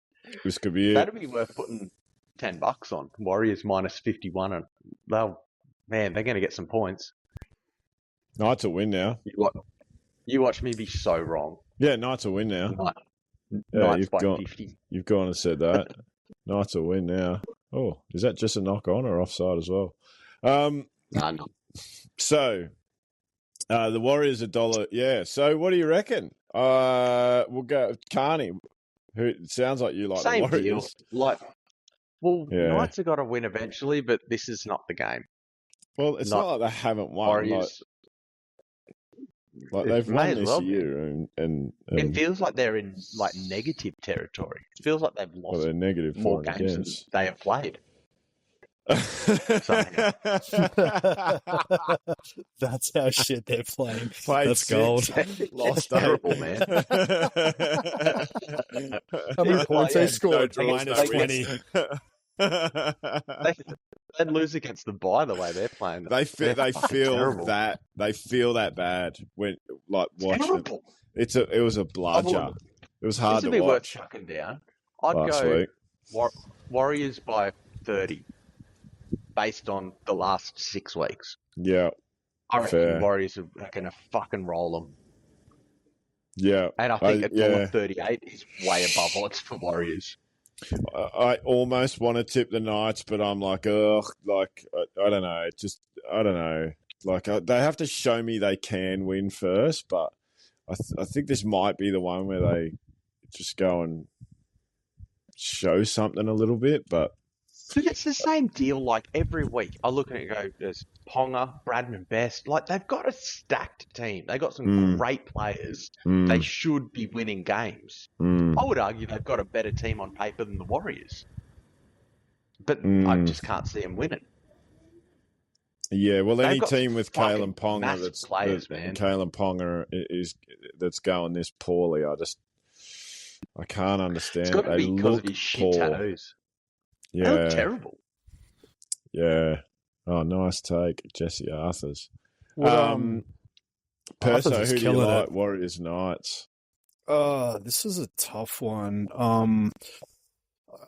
This could be it. That'd be worth putting $10 on. Warriors minus 51, and they're going to get some points. Knights will win now. You watch me be so wrong. Yeah, Knights will win now. Knights you've by gone, 50. You've gone and said that. Knights will win now. Oh, is that just a knock on or offside as well? No. So, the Warriors $1. Yeah. So, what do you reckon? We'll go Kearney. Who it sounds like you like Same the Warriors. Deal. Yeah. Knights have got to win eventually, but this is not the game. Well, it's not like they haven't won. Warriors. Like they've May won as this well be. year, and It feels like they're in negative territory. It feels like they've well, lost they're negative more for and games than against. they have played. That's how shit they're playing. Played That's 6, gold. Lost terrible, 8. man. How many points they Yeah, scored? no draws, Minus no 20. They'd lose against them by the way they're playing. They feel terrible. that bad when watching. Terrible. It was a bludger. It was hard This to would be worth watch chucking down. I'd last go week. Warriors by 30, based on the last 6 weeks. Yeah, I reckon fair. Warriors are going to fucking roll them. Yeah. And I think yeah. $1.38 is way above odds for Warriors. I almost want to tip the Knights, but I'm like, ugh, like I don't know. I don't know. Like they have to show me they can win first, but I think this might be the one where they just go and show something a little bit. But It's the same deal like every week. I look at it and go, there's Ponga, Bradman Best. Like, they've got a stacked team. They've got some great players. They should be winning games. I would argue they've got a better team on paper than the Warriors. But I just can't see them winning. yeah, well, They've any got team with fucking Kalen Ponga massive players, man. Kalen Ponga that's going this poorly. I can't understand. It's got to They be because look of his shit poor. tattoos. They Yeah, look terrible. yeah. Oh, nice take, Jesse Arthurs. Well, Perso, Arthurs is who do you killing like? it. Warriors, Knights. This is a tough one.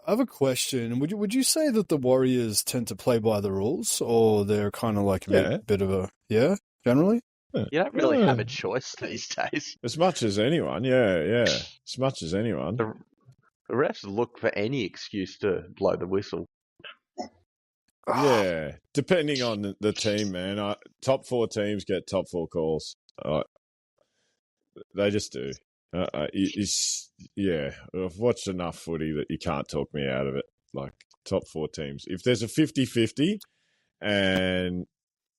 I have a question. Would you say that the Warriors tend to play by the rules, or they're kind of like a bit of a generally? You don't really have a choice these days. As much as anyone, yeah. As much as anyone. The refs look for any excuse to blow the whistle. Yeah, depending on the team, man. Top 4 teams get top 4 calls. They just do. I've watched enough footy that you can't talk me out of it. Like, top 4 teams. If there's a 50-50 and,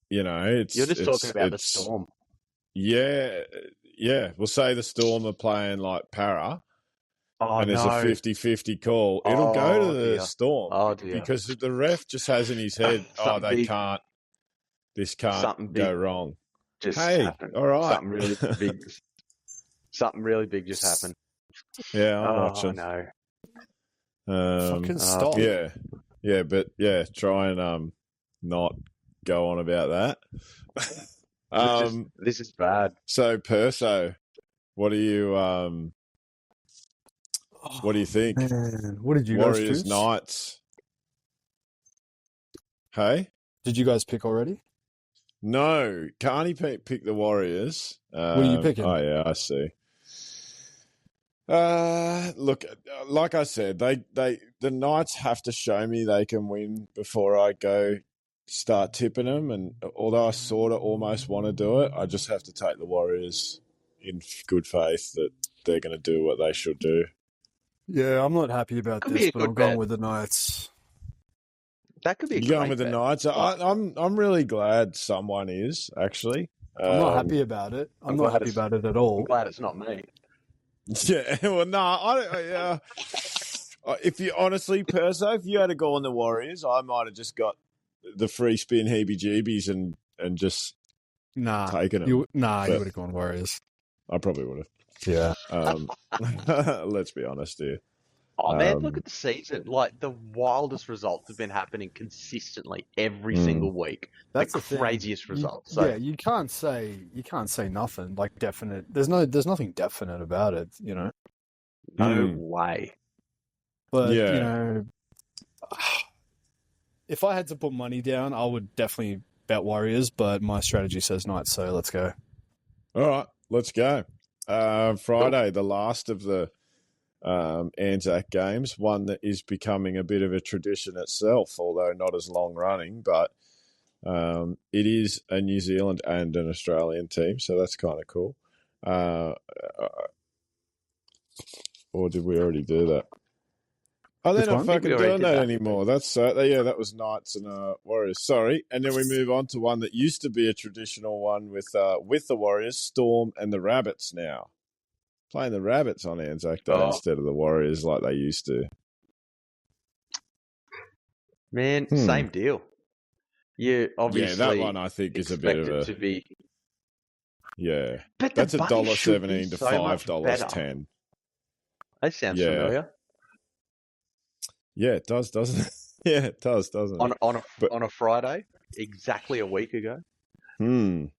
it's... You're just talking about the Storm. Yeah. We'll say the Storm are playing, like, Para. And there's a 50-50 call. It'll go to the Storm. Oh, dear. Because the ref just has in his head, this can't go wrong. Just happened. All right. Something really big just happened. Yeah, I'm watching. No. Fucking stop. Yeah, but try and not go on about that. This is bad. So Perso, what do you think? Man, what did you Warriors guys choose? Knights. Hey? Did you guys pick already? No, Kearney picked the Warriors. What are you picking? Oh yeah, I see. Look, like I said, the Knights have to show me they can win before I go start tipping them. And although I sort of almost want to do it, I just have to take the Warriors in good faith that they're going to do what they should do. Yeah, I'm not happy about this, but I'm going with the Knights. That could be. You're going with the Knights. I'm really glad someone is actually. I'm not happy about it. I'm not happy about it at all. I'm glad it's not me. Yeah, well, no, I don't. If you honestly, Perso, if you had to go on the Warriors, I might have just got the free spin heebie-jeebies and just taken them. You would have gone Warriors. I probably would have. Yeah. Let's be honest here. Oh man, look at the season! Like the wildest results have been happening consistently every single week. That's the craziest results. Yeah, you can't say nothing like definite. There's nothing definite about it, No way. But if I had to put money down, I would definitely bet Warriors. But my strategy says Knights, so let's go. All right, let's go. Friday, the last of the ANZAC games, one that is becoming a bit of a tradition itself, although not as long running, but it is a New Zealand and an Australian team, so that's kind of cool. Or did we already do that? Oh, they're not fucking doing that anymore. That's that was Knights and Warriors. Sorry, and then we move on to one that used to be a traditional one with the Warriors, Storm and the Rabbits now. Playing the Rabbits on ANZAC Day instead of the Warriors like they used to. Man, same deal. You obviously that one I think is a bit of a... to be... Yeah. But that's $1.17 to $5.10. That sounds familiar. Yeah, it does, doesn't it? Yeah, it does, doesn't it? On a Friday, exactly a week ago. And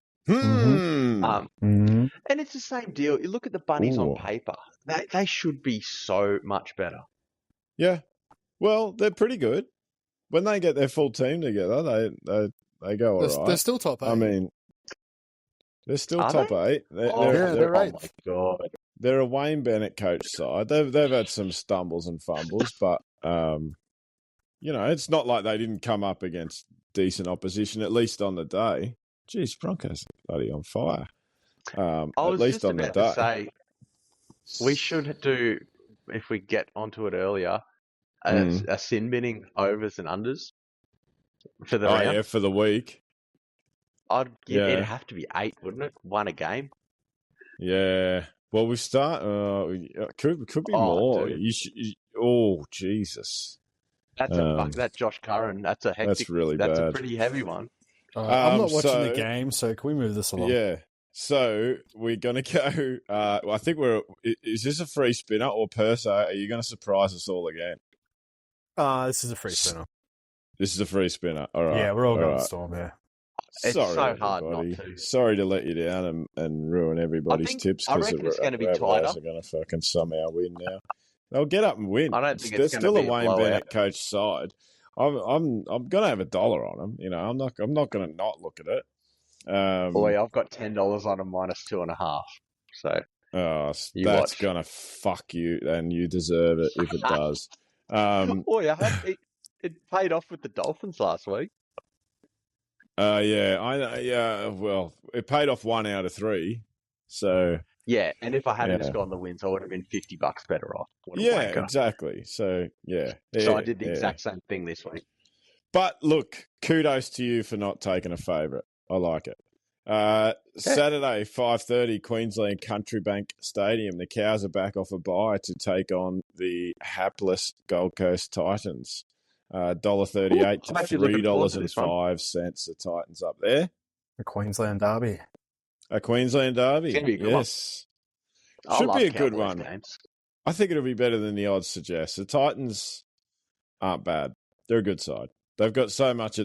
it's the same deal. You look at the Bunnies on paper; they should be so much better. Yeah, well, they're pretty good when they get their full team together. They go all right. They're still top 8. I mean, they're still top 8. They're 8th. Oh my god! They're a Wayne Bennett coach side. They've had some stumbles and fumbles, but it's not like they didn't come up against decent opposition, at least on the day. Jeez, Broncos are bloody on fire. At least on the day. To say, we should do, if we get onto it earlier, a sin binning overs and unders for the round. Yeah, for the week. It'd have to be 8, wouldn't it? 1 a game. Yeah. Well, we start. Could be more. Jesus. That's that Josh Curran. That's a hectic. That's really bad. That's a pretty heavy one. I'm not watching the game, so can we move this along? Yeah. So we're gonna go. I think is this a free spinner or Perso? Are you going to surprise us all again? This is a free spinner. This is a free spinner. All right. Yeah, we're all going to Storm. Yeah. It's Sorry, so hard everybody. not to. Sorry to let you down and ruin everybody's tips I because reckon the it's going to be Rabbitohs tighter. are going to fucking somehow win now. They'll get up and win. I don't think They're it's going still to a be a Wayne blowout. Bennett coach side. I'm going to have $1 on them. You know, I'm not going to not look at it. Boy, I've got $10 on a -2.5. So you that's watch. going to fuck you, and you deserve it if it does. Boy, it paid off with the Dolphins last week. Well, it paid off 1 out of 3. So Yeah, and if I hadn't just gone the wins, I would have been $50 better off. What a wanker. exactly. So So I did the exact same thing this week. But look, kudos to you for not taking a favourite. I like it. Saturday, 5:30, Queensland Country Bank Stadium. The Cows are back off a bye to take on the hapless Gold Coast Titans. $1.38 to $3.05. The Titans up there. The Queensland Derby. A Queensland Derby. It's gonna be a good yes. one. Should I be a love good Cowboys one. Games. I think it'll be better than the odds suggest. The Titans aren't bad. They're a good side. They've got so much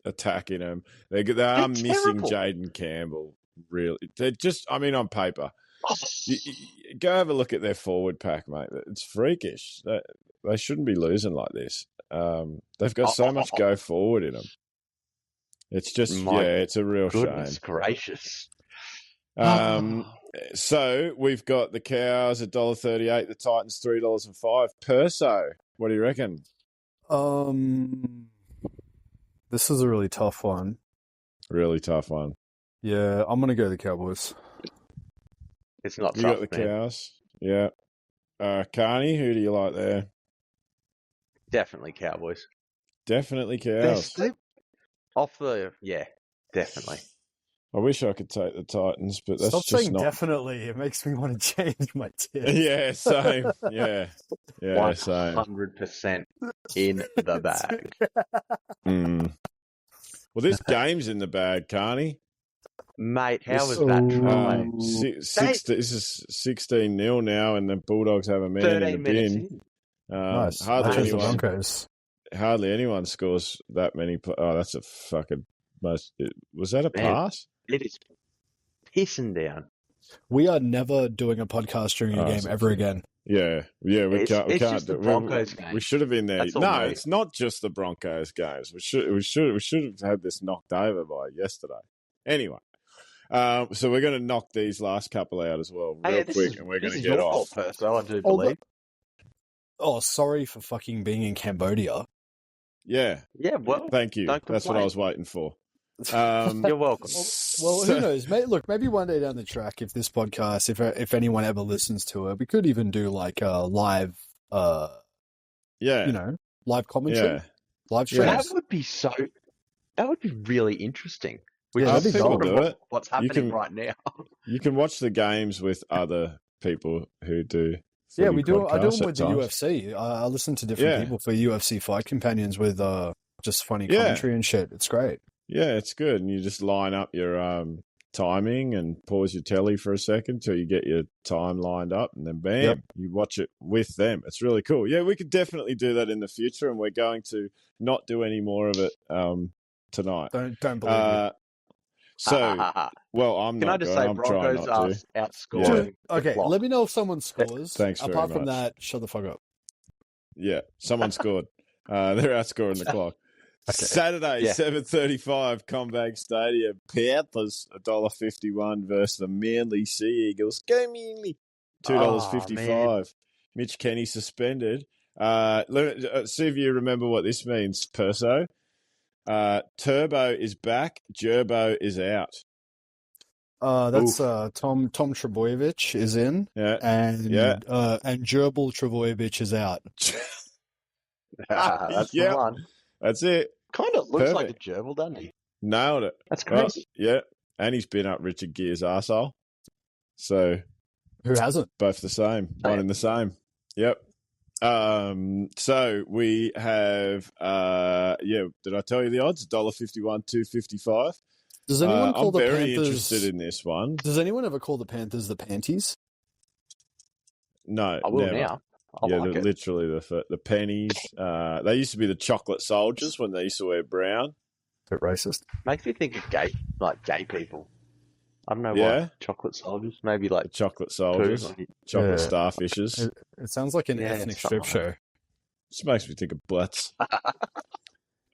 attack in them. They are missing terrible. Jaden Campbell, really. They're just, on paper. Go have a look at their forward pack, mate. It's freakish. They shouldn't be losing like this. They've got so much go forward in them. It's just, it's a real Goodness shame. gracious. So we've got the Cows $1.38, the Titans $3.05. Perso, what do you reckon? This is a really tough one. Really tough one. Yeah, I'm gonna go the Cowboys. It's not You tough, got the man. Cows. Yeah. Kearney, who do you like there? Definitely Cowboys. Definitely They're Cows. split off the definitely. I wish I could take the Titans, but that's Stop just saying not. definitely. It makes me want to change my tip. Yeah, same. Yeah, same. 100% in the bag. Mm. Well, this game's in the bag, Kearney. Mate, how was that try? This is 16-0 now, and the Bulldogs have a man in the 13 minutes bin. in. Nice. Hardly Matches the anyone. Broncos. Hardly anyone scores that many. That's a fucking most. Was that a Man. pass? It is pissing down. We are never doing a podcast during a game ever again. Yeah, we It's can't just do the it. Broncos game. We should have been there. That's all No, me. it's not just the Broncos games. We should have had this knocked over by yesterday. Anyway, so we're going to knock these last couple out as well real quick, and we're going to get off. Perso, I do believe. Oh, sorry for fucking being in Cambodia. Yeah. Yeah, well, Thank you. don't That's what I complain. was waiting for. You're welcome. Well, who knows? Look, maybe one day down the track, if this podcast, if anyone ever listens to it, we could even do like a live, live commentary, live streams. That would be really interesting. Yeah, Other that'd be people gold. do it. What's happening right now? You can watch the games with other people who do. Yeah, we do. I do podcasts them at with the times. UFC. I listen to different people for UFC fight companions with just funny commentary and shit. It's great. Yeah, it's good. And you just line up your timing and pause your telly for a second till you get your time lined up, and then bam, you watch it with them. It's really cool. Yeah, we could definitely do that in the future, and we're going to not do any more of it tonight. Don't believe it. Well, I'm Can not I just going. say I'm trying Broncos not are to. outscoring? Okay, let me know if someone scores. Thanks very Apart from much. that, shut the fuck up. Yeah, someone scored. They're outscoring the clock. Okay. Saturday, 7:35, Combank Stadium. Panthers $1.51 versus the Manly Sea Eagles. Go Manly! $2.55. Mitch Kenny suspended. See if you remember what this means, Perso. Turbo is back. Gerbo is out. That's Tom Trebojevic is in, and Gerbil Trebojevic is out. That's the one. That's it. Kind of looks like a Perfect. gerbil, doesn't he? Nailed it. That's crazy. And he's been up Richard Gere's arsehole. So Who hasn't? both the same. One and the same. Yep. So we have did I tell you the odds? $1.51, $2.55. Does anyone call I'm the very Panthers interested in this one. Does anyone ever call the Panthers the panties? No, I will never. now. I like it. Literally the pennies. They used to be the chocolate soldiers when they used to wear brown. Bit racist. Makes me think of gay people. I don't know Yeah? why. Chocolate soldiers, maybe like The chocolate 2. soldiers, chocolate Yeah. starfishes. It sounds like an Yeah, ethnic something strip like show. Just makes me think of butts.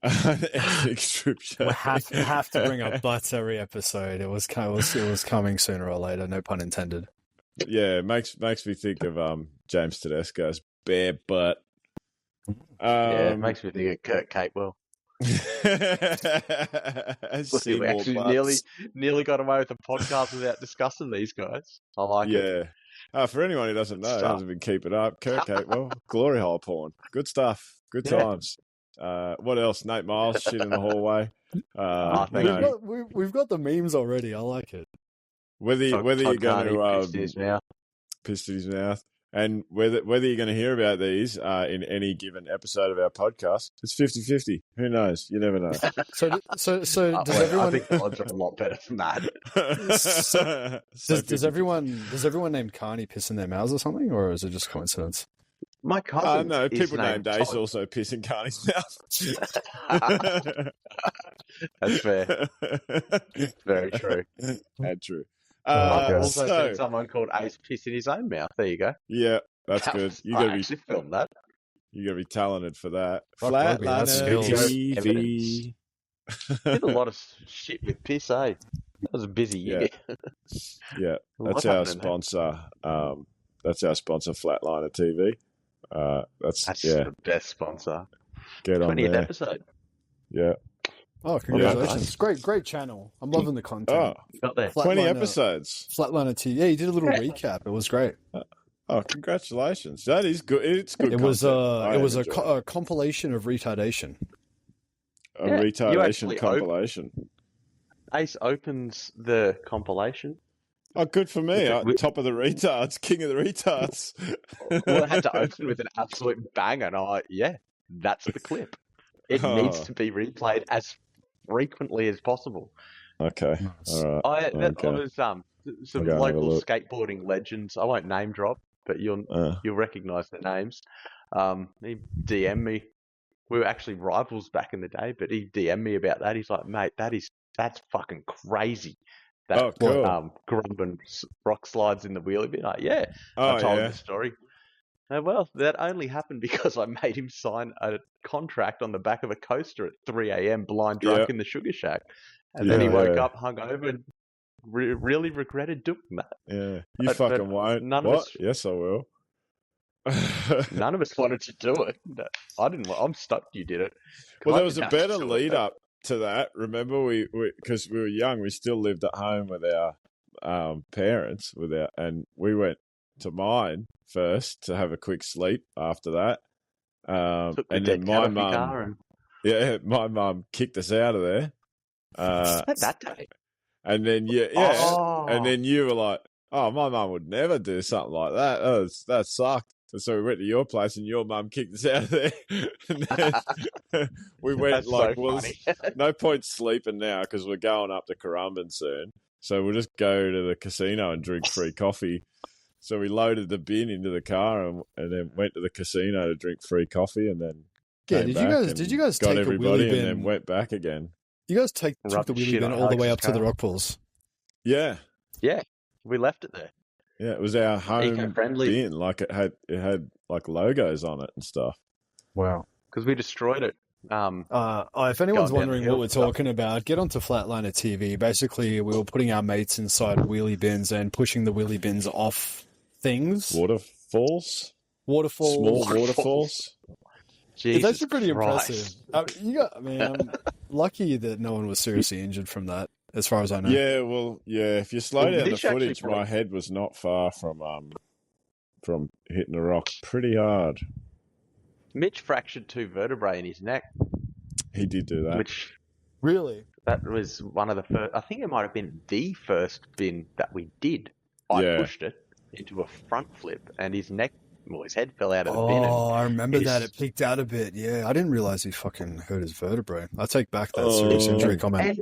An ethnic strip show. We have to bring up butts every episode. It was coming sooner or later. No pun intended. Yeah, it makes me think of James Tedesco's bare butt. Yeah, it makes me think of Kurt Capewell. We Seymour actually butts. nearly got away with the podcast without discussing these guys. I like it. Yeah. For anyone who doesn't know, Stuff. hasn't been keeping up, Kurt Capewell, glory hole porn. Good stuff. Good Yeah. times. What else? Nate Miles shit in the hallway. Thank you. We've got the memes already. I like it. Whether you're Todd going Kearney to pissed in his mouth. pissed in his mouth, and whether you're going to hear about these in any given episode of our podcast, it's 50-50. Who knows? You never know. So does I everyone? think the odds are a lot better than that. Does everyone named Kearney piss in their mouths or something, or is it just coincidence? My cousin. No, is people named Ace Todd. also piss in Kearney's mouth. That's fair. Very true. And true. I've Okay. also seen someone called Ace piss in his own mouth. There you go. Yeah, that's good. I actually filmed that. You got to be talented for that. Fuck, Bobby, that's skills. TV. Did a lot of shit with piss, eh? That was a busy year. Yeah, What's that's our happening sponsor. That's our sponsor, Flatliner TV. That's the best sponsor. Get on 20th there. episode. Yeah. Oh, congratulations! Great channel. I'm loving the content. Oh, Got there. 20 Flatliner- episodes. Flatliner TV. Yeah, you did a little recap. It was great. Oh, congratulations! That is good. It's good. It was content. a compilation of retardation. A Yeah, you retardation actually compilation. Ace opens the compilation. Oh, good for me. With- Top of the retards, king of the retards. Well, it had to open with an absolute banger, and I'm like, yeah, that's the clip. It needs to be replayed as frequently as possible. Okay. All right. I was some I'll go and have a local look. skateboarding legends. I won't name drop, but you'll recognise the names. He DM'd me. We were actually rivals back in the day, but he DM'd me about that. He's like, mate, that's fucking crazy. That cool. Grumbin rock slides in the wheelie bin. Like, yeah. I told him the story. Well, that only happened because I made him sign a contract on the back of a coaster at 3 a.m. blind drunk in the Sugar Shack. And then he woke up hungover and really regretted doing that. Yeah. You fucking won't. None what? of us, Yes, I will. none of us wanted to do it. I didn't. I'm stoked you did it. Well, there was a better lead up to that. Remember, we because we were young, we still lived at home with our parents, and we went to mine first to have a quick sleep after that. And then my mum kicked us out of there. That day. And then and then you were like, "Oh, my mum would never do something like that. Oh, that sucked." So we went to your place, and your mum kicked us out of there. And then we went no point sleeping now because we're going up to Currumbin soon. So we'll just go to the casino and drink free coffee. So we loaded the bin into the car and then went to the casino to drink free coffee, and then did you guys got take everybody a wheelie bin and then went back again? You guys took the wheelie bin all the way up to the rock pools. Yeah, we left it there. Yeah, it was our home Eco-friendly. bin. Like it had like logos on it and stuff. Wow. Because we destroyed it. If anyone's wondering what we're talking about, get onto Flatliner TV. Basically, we were putting our mates inside wheelie bins and pushing the wheelie bins off things. Waterfalls. Small waterfalls. It's actually pretty impressive. I'm lucky that no one was seriously injured from that, as far as I know. Yeah, well, if you slow down the footage, my head was not far from hitting a rock pretty hard. Mitch fractured 2 vertebrae in his neck. He did do that. Really? That was one of the first. I think it might have been the first bin that we did. I pushed it into a front flip, and his head fell out of the bin. Oh, I remember that. It peeked out a bit. Yeah, I didn't realize he fucking hurt his vertebrae. I take back that serious injury comment.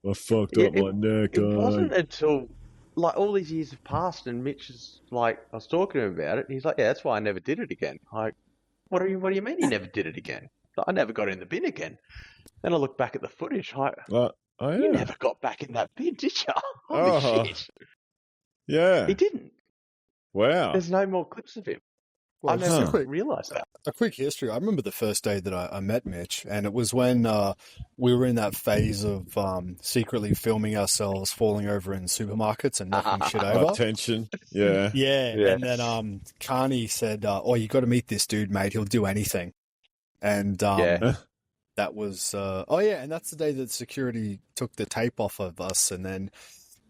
I fucked up my neck. It wasn't until all these years have passed, and Mitch is like, I was talking to him about it, and he's like, "Yeah, that's why I never did it again." Like, what do you mean you never did it again? I never got in the bin again. Then I look back at the footage. Oh, yeah. You never got back in that bin, did you? Holy Oh. shit. Yeah. He didn't. Wow. There's no more clips of him. Well, I just never realised that. a quick history. I remember the first day that I met Mitch, and it was when we were in that phase of secretly filming ourselves falling over in supermarkets and knocking shit over. Attention. Yeah. Yeah, Yeah. and then Kearney said, "Oh, you got to meet this dude, mate. He'll do anything." And Yeah. that was and that's the day that security took the tape off of us, and then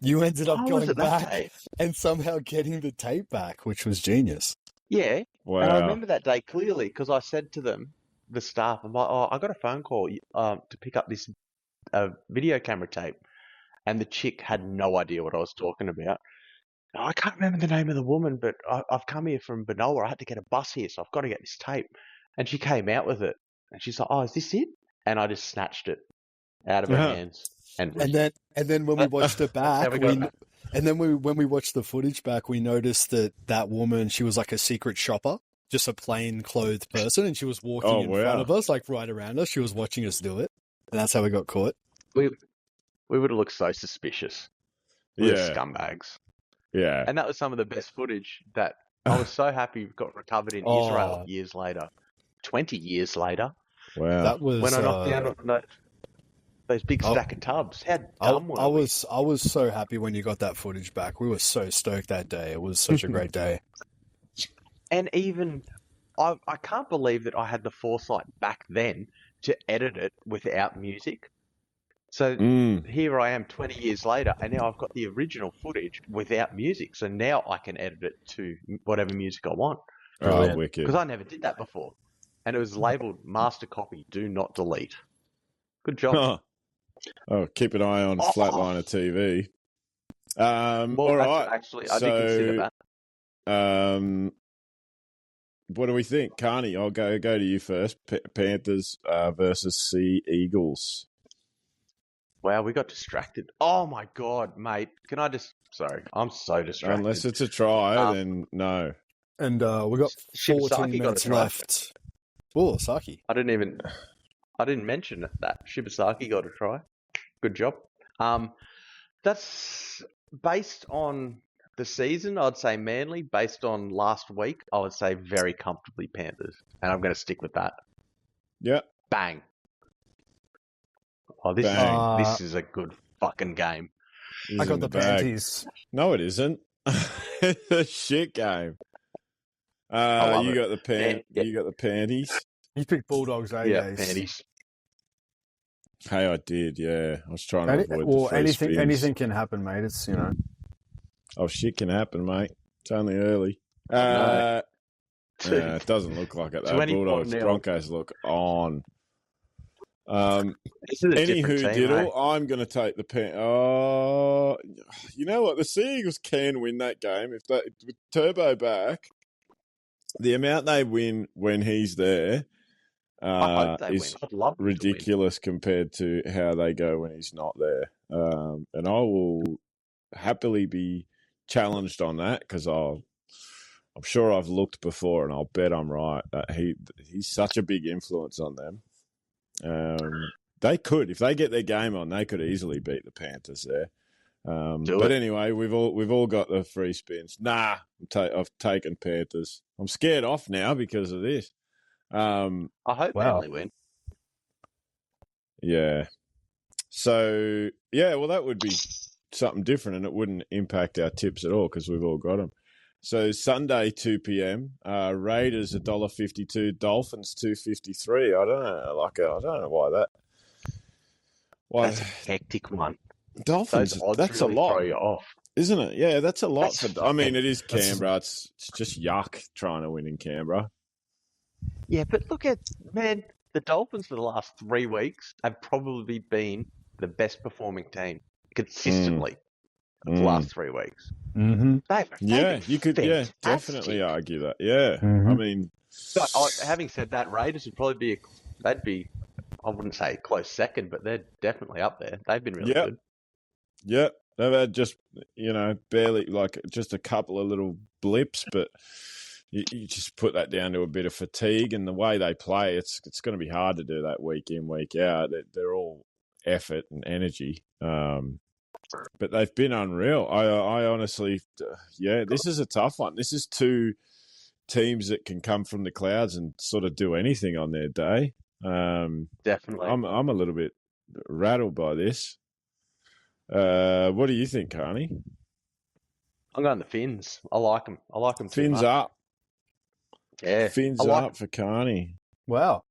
you ended up Oh, was going it that back day? and somehow getting the tape back, which was genius. Yeah. Wow. And I remember that day clearly because I said to them, the staff, I'm like, I got a phone call to pick up this video camera tape. And the chick had no idea what I was talking about. I can't remember the name of the woman, but I've come here from Benola. I had to get a bus here, so I've got to get this tape. And she came out with it. And she's like, oh, is this it? And I just snatched it out of her hands. And then when we watched it back, when we watched the footage back, we noticed that woman, she was like a secret shopper, just a plain clothed person, and she was walking in front of us, like right around us. She was watching us do it, and that's how we got caught. we would have looked so suspicious. We were scumbags. Yeah. And that was some of the best footage that I was so happy got recovered in Israel years later. 20 years later. Wow. That was when I knocked down on those big stack of tubs. How dumb were we? I was so happy when you got that footage back. We were so stoked that day. It was such a great day. And even I can't believe that I had the foresight back then to edit it without music. So here I am 20 years later, and now I've got the original footage without music. So now I can edit it to whatever music I want. Oh, wicked. Because I never did that before. And it was labelled master copy, do not delete. Good job. Oh, keep an eye on Flatliner TV. All right. Actually, I did consider that. What do we think? Kearney, I'll go to you first. Panthers versus Sea Eagles. Wow, we got distracted. Oh, my God, mate. Can I just... Sorry, I'm so distracted. Unless it's a try, then no. And we got 14 minutes left. Oh, Saki. I didn't mention that. Shibasaki got a try. Good job. That's based on the season, I'd say Manly. Based on last week, I would say very comfortably Panthers. And I'm going to stick with that. Yeah. Bang. Oh, this is a good fucking game. I got the Panties. No, it isn't. It's a shit game. You got the Panties. You picked Bulldogs, Yeah, Panties. Hey, I did. Yeah, I was trying to avoid the free spins. Anything can happen, mate. It's Oh, shit can happen, mate. It's only early. No. It doesn't look like it though. Bulldogs, Broncos look on. Anywho, diddle, I'm going to take the pen. Oh, you know what? The Sea Eagles can win that game if with Turbo back. The amount they win when he's there is ridiculous compared to how they go when he's not there. And I will happily be challenged on that because I'm sure I've looked before and I'll bet I'm right. He's such a big influence on them. They could, if they get their game on, they could easily beat the Panthers there. But anyway, we've all got the free spins. Nah, I've taken Panthers. I'm scared off now because of this. I hope Manly win. Yeah. So well, that would be something different, and it wouldn't impact our tips at all because we've all got them. So Sunday 2 p.m. Raiders $1.52, Dolphins $2.53. I don't know why that. That's a hectic one. Dolphins. That's really a lot, throw you off, isn't it? Yeah, that's a lot. It is Canberra. It's just yuck trying to win in Canberra. Yeah, but look at the Dolphins for the last 3 weeks have probably been the best performing team consistently for the last 3 weeks. Mm-hmm. You could definitely argue that. Yeah, I mean, having said that, Raiders would probably be I wouldn't say close second, but they're definitely up there. They've been really good. Yep, they've had just barely just a couple of little blips, but you just put that down to a bit of fatigue and the way they play. It's going to be hard to do that week in, week out. They're all effort and energy. But they've been unreal. I honestly, this is a tough one. This is two teams that can come from the clouds and sort of do anything on their day. Definitely. I'm a little bit rattled by this. What do you think, Kearney? I'm going the Finns. I like them. I like them too Fins much. up. Yeah. Fins I like up for Kearney. Wow.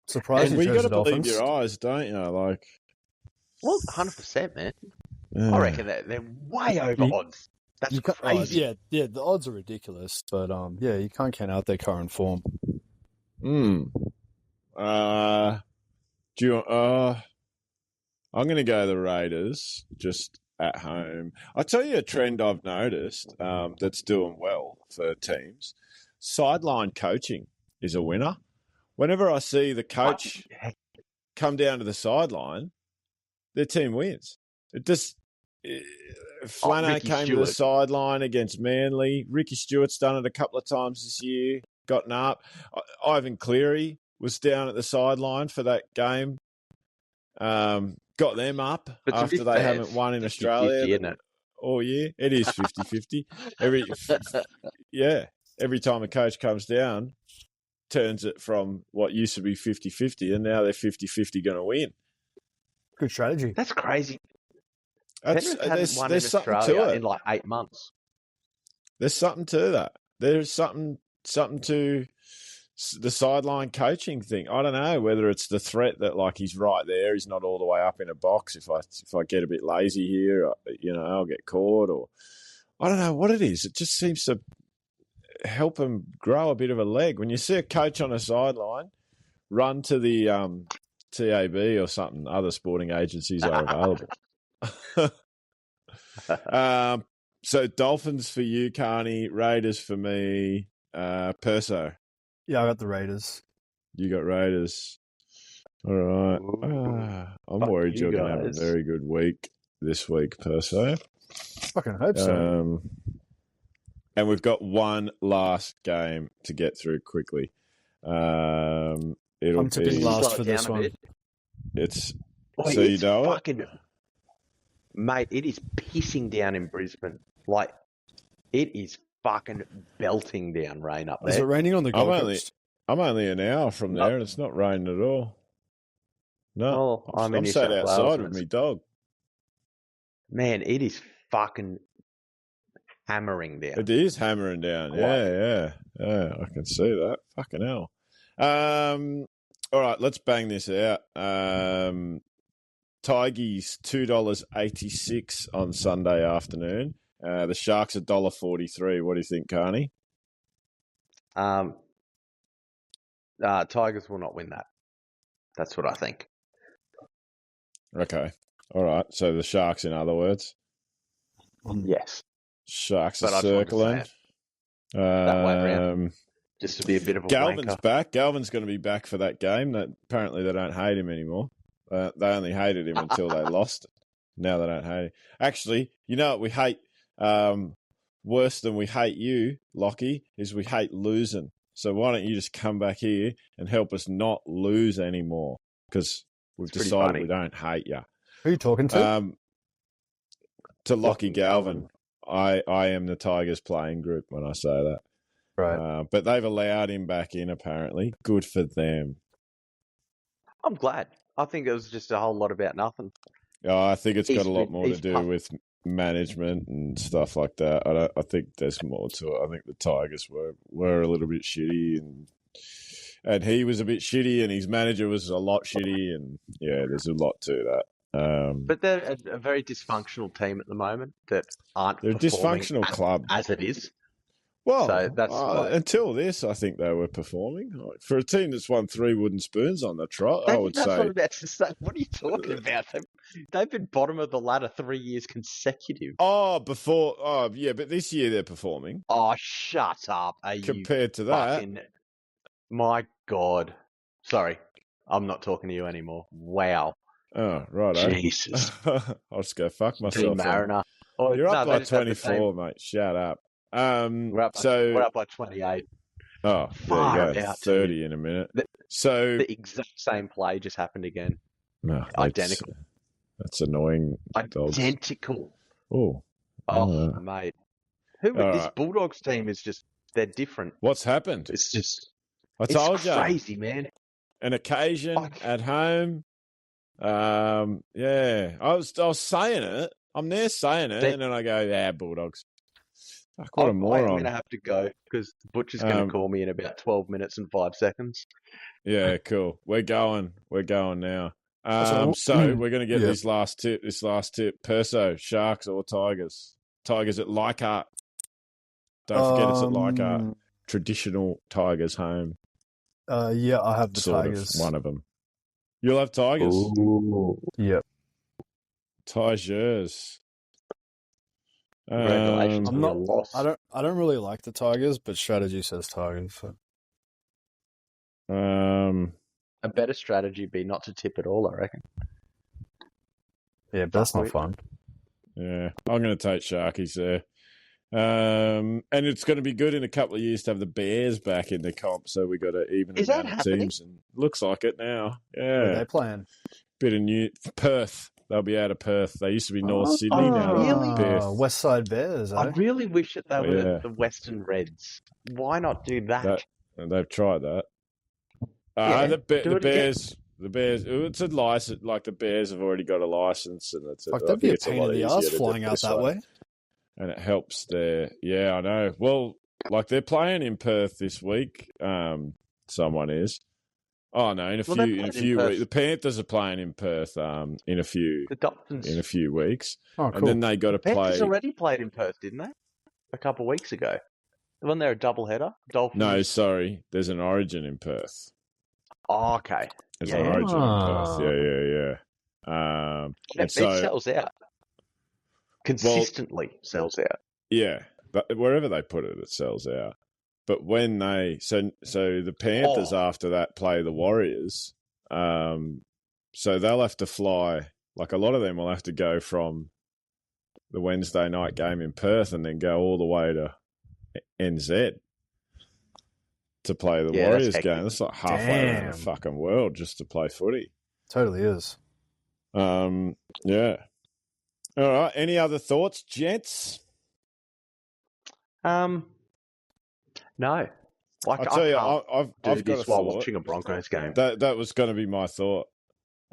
Surprised Well, you you chose got the to believe Dolphins. your eyes, don't you? Like, Well, 100%, man. I reckon that they're way over odds. That's You can't- crazy. yeah, the odds are ridiculous, but you can't count out their current form. Do you? I'm going to go the Raiders just at home. I'll tell you a trend I've noticed that's doing well for teams. Sideline coaching is a winner. Whenever I see the coach come down to the sideline, their team wins. It just Flano Ricky came to the Stewart. sideline against Manly. Ricky Stewart's done it a couple of times this year, gotten up. Ivan Cleary was down at the sideline for that game. Got them up But to be after they fair, haven't won in 50-50, Australia isn't it? all year. It is 50-50. Every time a coach comes down, turns it from what used to be 50-50, and now they're 50-50 going to win. Good strategy. That's crazy. Penrith hadn't won in there's something Australia to it. in like 8 months. There's something to that. There's something to the sideline coaching thing. I don't know whether it's the threat that like he's right there, he's not all the way up in a box. If I get a bit lazy here, I'll get caught, or I don't know what it is. It just seems to help him grow a bit of a leg. When you see a coach on a sideline, run to the TAB or something. Other sporting agencies are available. So Dolphins for you, Kearney. Raiders for me. Perso. Yeah, I got the Raiders. You got Raiders. All right. I'm worried you're going to have a very good week this week, Perso. Fucking hope so. And we've got one last game to get through quickly. I'm tipping last for this one. It's so you know it? Mate, it is pissing down in Brisbane. Like, it is fucking belting down rain up there. Is it raining on the Gold Coast? I'm only an hour from there, and it's not raining at all. No, I'm sat outside with my dog. Man, it is fucking hammering down. It is hammering down. Yeah, I can see that. Fucking hell. All right, let's bang this out. Tigers $2.86 on Sunday afternoon. The Sharks $1.43. What do you think, Kearney? Tigers will not win that. That's what I think. Okay. All right. So the Sharks, in other words. Yes. Sharks are circling. That went round. Just to be a bit of a Galvin's wanker. back. Galvin's going to be back for that game. Apparently they don't hate him anymore. They only hated him until they lost it. Now they don't hate him. Actually, you know what we hate worse than we hate you, Lockie, is we hate losing. So why don't you just come back here and help us not lose anymore? Because we've decided we don't hate you. Who are you talking to? To Lockie Galvin. I am the Tigers playing group when I say that. Right. But they've allowed him back in, apparently. Good for them. I'm glad. I think it was just a whole lot about nothing. I think it's got a lot more to do with management and stuff like that. I think there's more to it. I think the Tigers were a little bit shitty, and he was a bit shitty, and his manager was a lot shitty, and yeah, there's a lot to that. But they're a very dysfunctional team at the moment that aren't. They're a dysfunctional club as it is. Well, so that's until this, I think they were performing. For a team that's won 3 wooden spoons on the trot, I would say. What I'm about to say. What are you talking about? They've been bottom of the ladder 3 years consecutive. But this year they're performing. Oh, shut up. Compared to that. My God. Sorry, I'm not talking to you anymore. Wow. Oh, right. Jesus. I'll just go fuck myself. Mariner. You're up by 24, mate. Shut up. We're up by 28. Oh, there you go. 30 in a minute. The exact same play just happened again. No, identical. That's annoying. Dogs. Identical. Oh, Mate. This right. Bulldogs team is just, they're different. What's happened? It's just, I told you. It's crazy, man. An occasion at home. Yeah, I was saying it. I'm there saying it, and then I go, yeah, Bulldogs. Fuck, what a moron. I'm going to have to go because the butcher's going to call me in about 12 minutes and 5 seconds. Yeah, cool. We're going now. So we're going to get this last tip. Perso, Sharks or Tigers? Tigers at Leichhardt. Don't forget it's at Leichhardt. Traditional Tigers home. Yeah, I have the Tigers. One of them. You'll have Tigers? Ooh. Yep. Tigers. Congratulations on your loss. I don't really like the Tigers, but strategy says Tigers. So. A better strategy would be not to tip at all, I reckon. Yeah, but that's not fun. Yeah, I'm going to take Sharkies there. And it's going to be good in a couple of years to have the Bears back in the comp, so we got to even amount of teams. And looks like it now. Yeah. Where are they playing? Bit of new Perth. They'll be out of Perth. They used to be North Sydney now. Really? Perth. West Side Bears. I really wish that they were the Western Reds. Why not do that? They've tried that. The Bears. The Bears. It's a license. Like the Bears have already got a license, and it's. Like, that'd be a pain in the ass flying out that way. And it helps there. Yeah, I know. Well, like they're playing in Perth this week. Someone is. Oh no, in a few weeks. The Panthers are playing in Perth. In a few weeks. Oh, cool. And then they got to play. Panthers already played in Perth, didn't they? A couple of weeks ago. Wasn't there a doubleheader? Dolphins. No, sorry. There's an Origin in Perth. Oh, okay. There's an Origin in Perth. Yeah. It sells out. Consistently sells out. Yeah, but wherever they put it, it sells out. But when they so the Panthers after that play the Warriors, so they'll have to fly. Like a lot of them will have to go from the Wednesday night game in Perth and then go all the way to NZ to play the Warriors game. That's like halfway around the fucking world just to play footy. Totally is. Yeah. All right. Any other thoughts, gents? No. I'll tell you, I've got a thought. Watching a Broncos game. That was going to be my thought.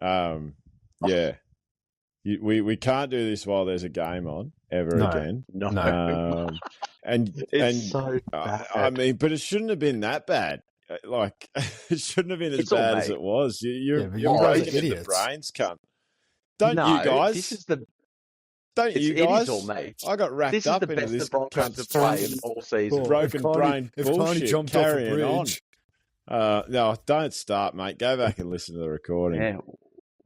Yeah. We can't do this while there's a game on again. No. It's so bad. I mean, but it shouldn't have been that bad. Like, it shouldn't have been as bad as it was. You're breaking the brains, cunt. You guys? Don't you guys? It is all me. I got wrapped up into this cunt's play all season. Broken brain bullshit. Jumped carrying off a on. No, don't start, mate. Go back and listen to the recording. Yeah,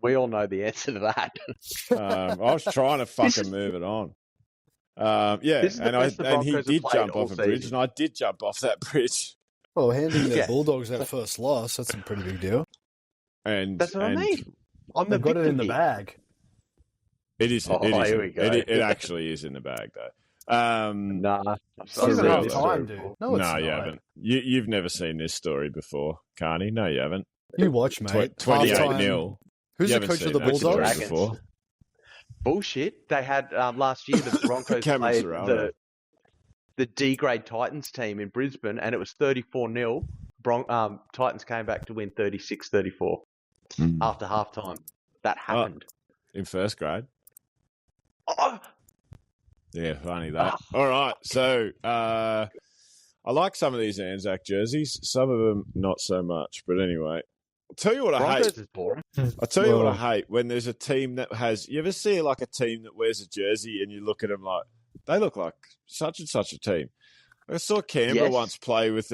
we all know the answer to that. I was trying to fucking move it on. And he did jump off a bridge, and I did jump off that bridge. Well, handing the Bulldogs that first loss, that's a pretty big deal. And that's what I mean. They've got it in the bag. It is. Here we go. It actually is in the bag, though. Nah. Time, dude. No, you haven't. You've never seen this story before, Kearney. No, you haven't. You watch, mate. 28-0. Who's the coach of the Bulldogs? Before? Bullshit. They had last year the Broncos played the D-grade Titans team in Brisbane, and it was 34-0. Titans came back to win 36-34 after halftime. That happened. In first grade? Oh. Yeah, funny that. All right, so I like some of these ANZAC jerseys. Some of them not so much. But anyway, I'll tell you what Broncos I hate. Is boring. I'll tell you what I hate when there's a team that has. You ever see like a team that wears a jersey and you look at them like they look like such and such a team. I saw Canberra once play with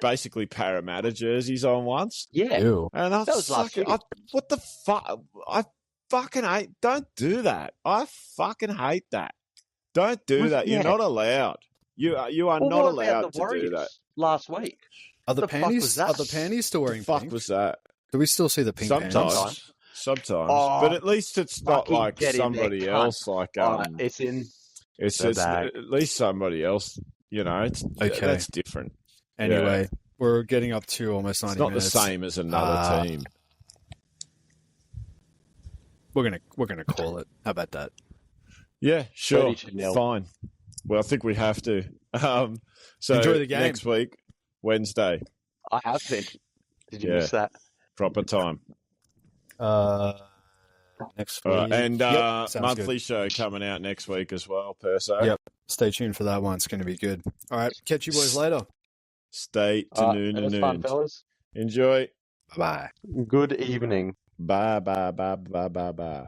basically Parramatta jerseys on once. Yeah, and that was last year. What the fuck? I fucking hate. Don't do that. I fucking hate that. Don't do that. You're not allowed. You are not allowed to do that. Last week. Are the panties still wearing pink? Fuck was that? Do we still see the pink Sometimes. But at least it's not like somebody else. Like it's in. It's at least somebody else. You know, it's okay. That's different. Anyway, we're getting up to almost 90 minutes. It's not the same as another team. We're gonna call it. How about that? Yeah, sure. 32-0. Fine. Well, I think we have to. So Enjoy the game. next week, Wednesday, I have been. Did you Yeah. miss that? proper time. Next All week. right, and Yep, sounds monthly good. show coming out next week as well, Perso. Yep. Stay tuned for that one. It's going to be good. All right. Catch you boys later. Stay All right, tuned it and was fun, nooned. fellas. Enjoy. Bye bye. Good evening. Bye, bye, bye, bye, bye, bye.